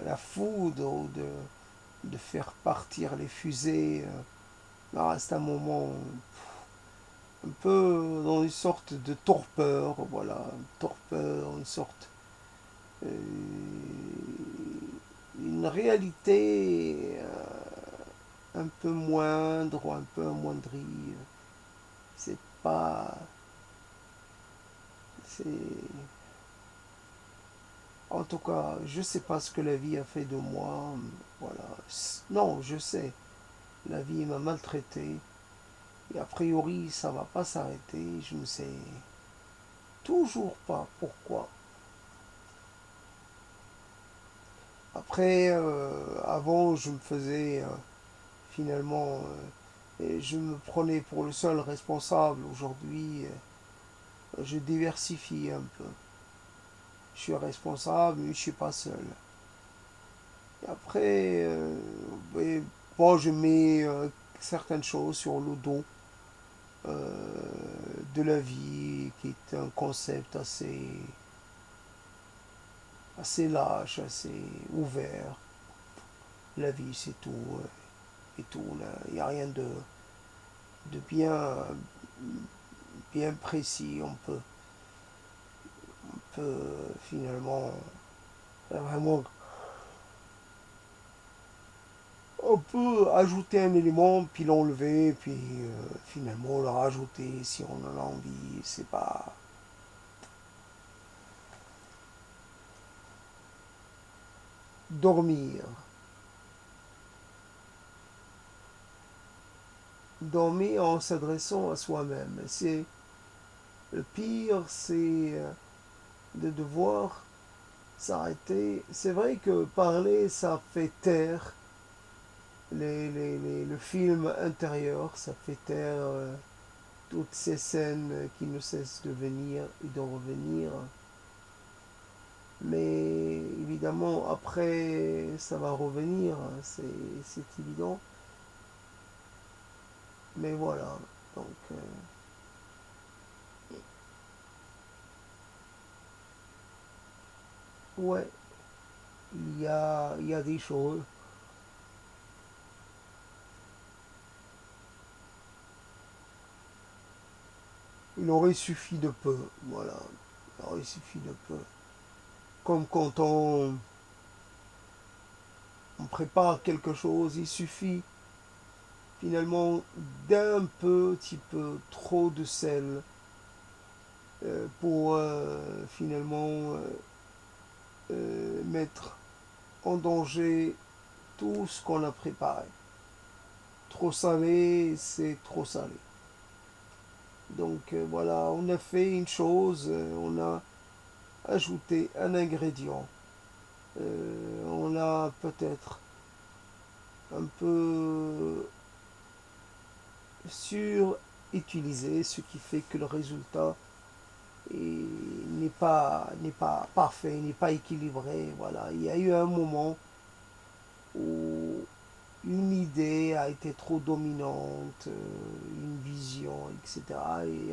la foudre ou de faire partir les fusées. Non, c'est un moment un peu dans une sorte de torpeur, voilà, torpeur, une sorte, euh, une réalité un peu moindre ou un peu amoindrie. C'est pas, c'est, en tout cas, je sais pas ce que la vie a fait de moi, voilà. Non, je sais, la vie m'a maltraité et a priori ça va pas s'arrêter. Je ne sais toujours pas pourquoi. Après, avant, je me faisais finalement, et je me prenais pour le seul responsable. Aujourd'hui, je diversifie un peu. Je suis responsable, mais je ne suis pas seul. Et après, et, bon, je mets certaines choses sur le dos de la vie, qui est un concept assez lâche, assez ouvert. La vie, c'est tout. Et tout. Il n'y a rien de bien précis. On peut finalement vraiment on peut ajouter un élément puis l'enlever puis finalement le rajouter si on en a envie. C'est pas dormir. Dormir en s'adressant à soi-même. C'est le pire, c'est de devoir s'arrêter. C'est vrai que parler, ça fait taire le film intérieur, ça fait taire toutes ces scènes qui ne cessent de venir et de revenir. Mais évidemment, après, ça va revenir, c'est évident. Mais voilà, donc, ouais, il y a des choses. Il aurait suffi de peu, voilà. Il aurait suffi de peu. Comme quand on prépare quelque chose, il suffit finalement d'un petit peu trop de sel pour finalement mettre en danger tout ce qu'on a préparé. Trop salé, c'est trop salé. Donc voilà, on a fait une chose, on a ajouté un ingrédient. On a peut-être un peu surutilisé, ce qui fait que le résultat n'est pas parfait, n'est pas équilibré. Voilà, il y a eu un moment où une idée a été trop dominante, une vision, etc. Et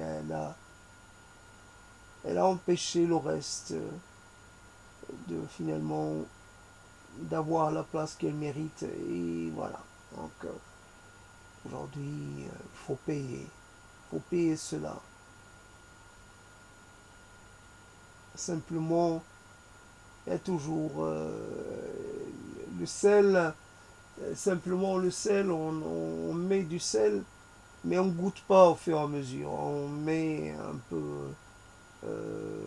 elle a empêché le reste de finalement d'avoir la place qu'elle mérite. Et voilà. Donc aujourd'hui, il faut payer. Il faut payer cela. Simplement, il y a toujours le sel. Simplement, le sel, on met du sel, mais on ne goûte pas au fur et à mesure. On met un peu euh,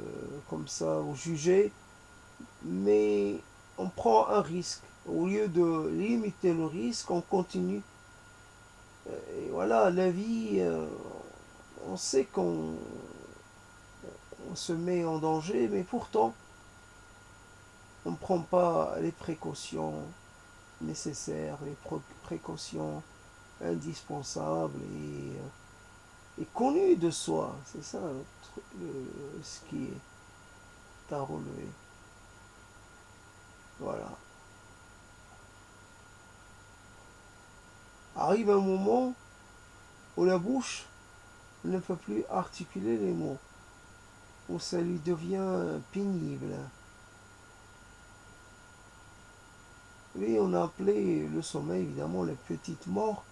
comme ça au jugé, mais on prend un risque. Au lieu de limiter le risque, on continue. Et voilà, la vie, on sait qu'on se met en danger, mais pourtant, on ne prend pas les précautions nécessaires, les précautions indispensables et connues de soi. C'est ça ce qui est à relever. Voilà. Arrive un moment où la bouche ne peut plus articuler les mots, où ça lui devient pénible. Oui, on a appelé le sommeil évidemment la petite mort.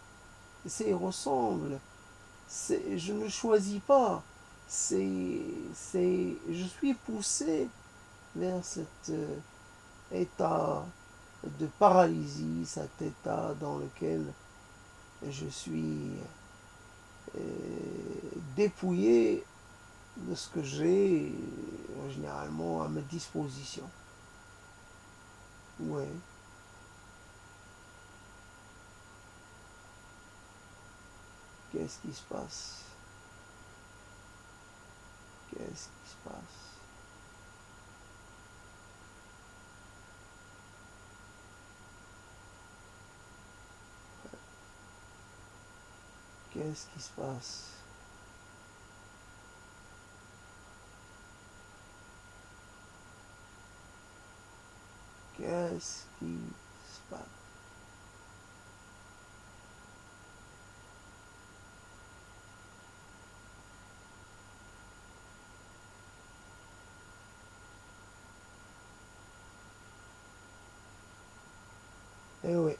C'est ressemble. Je ne choisis pas. Je suis poussé vers cet état de paralysie, cet état dans lequel je suis euh, dépouillé de ce que j'ai généralement à ma disposition. Ouais. Qu'est-ce qui se passe? Qu'est-ce qui se passe? Qu'est-ce qui se passe? Qu'est-ce qui se passe? Eh oui.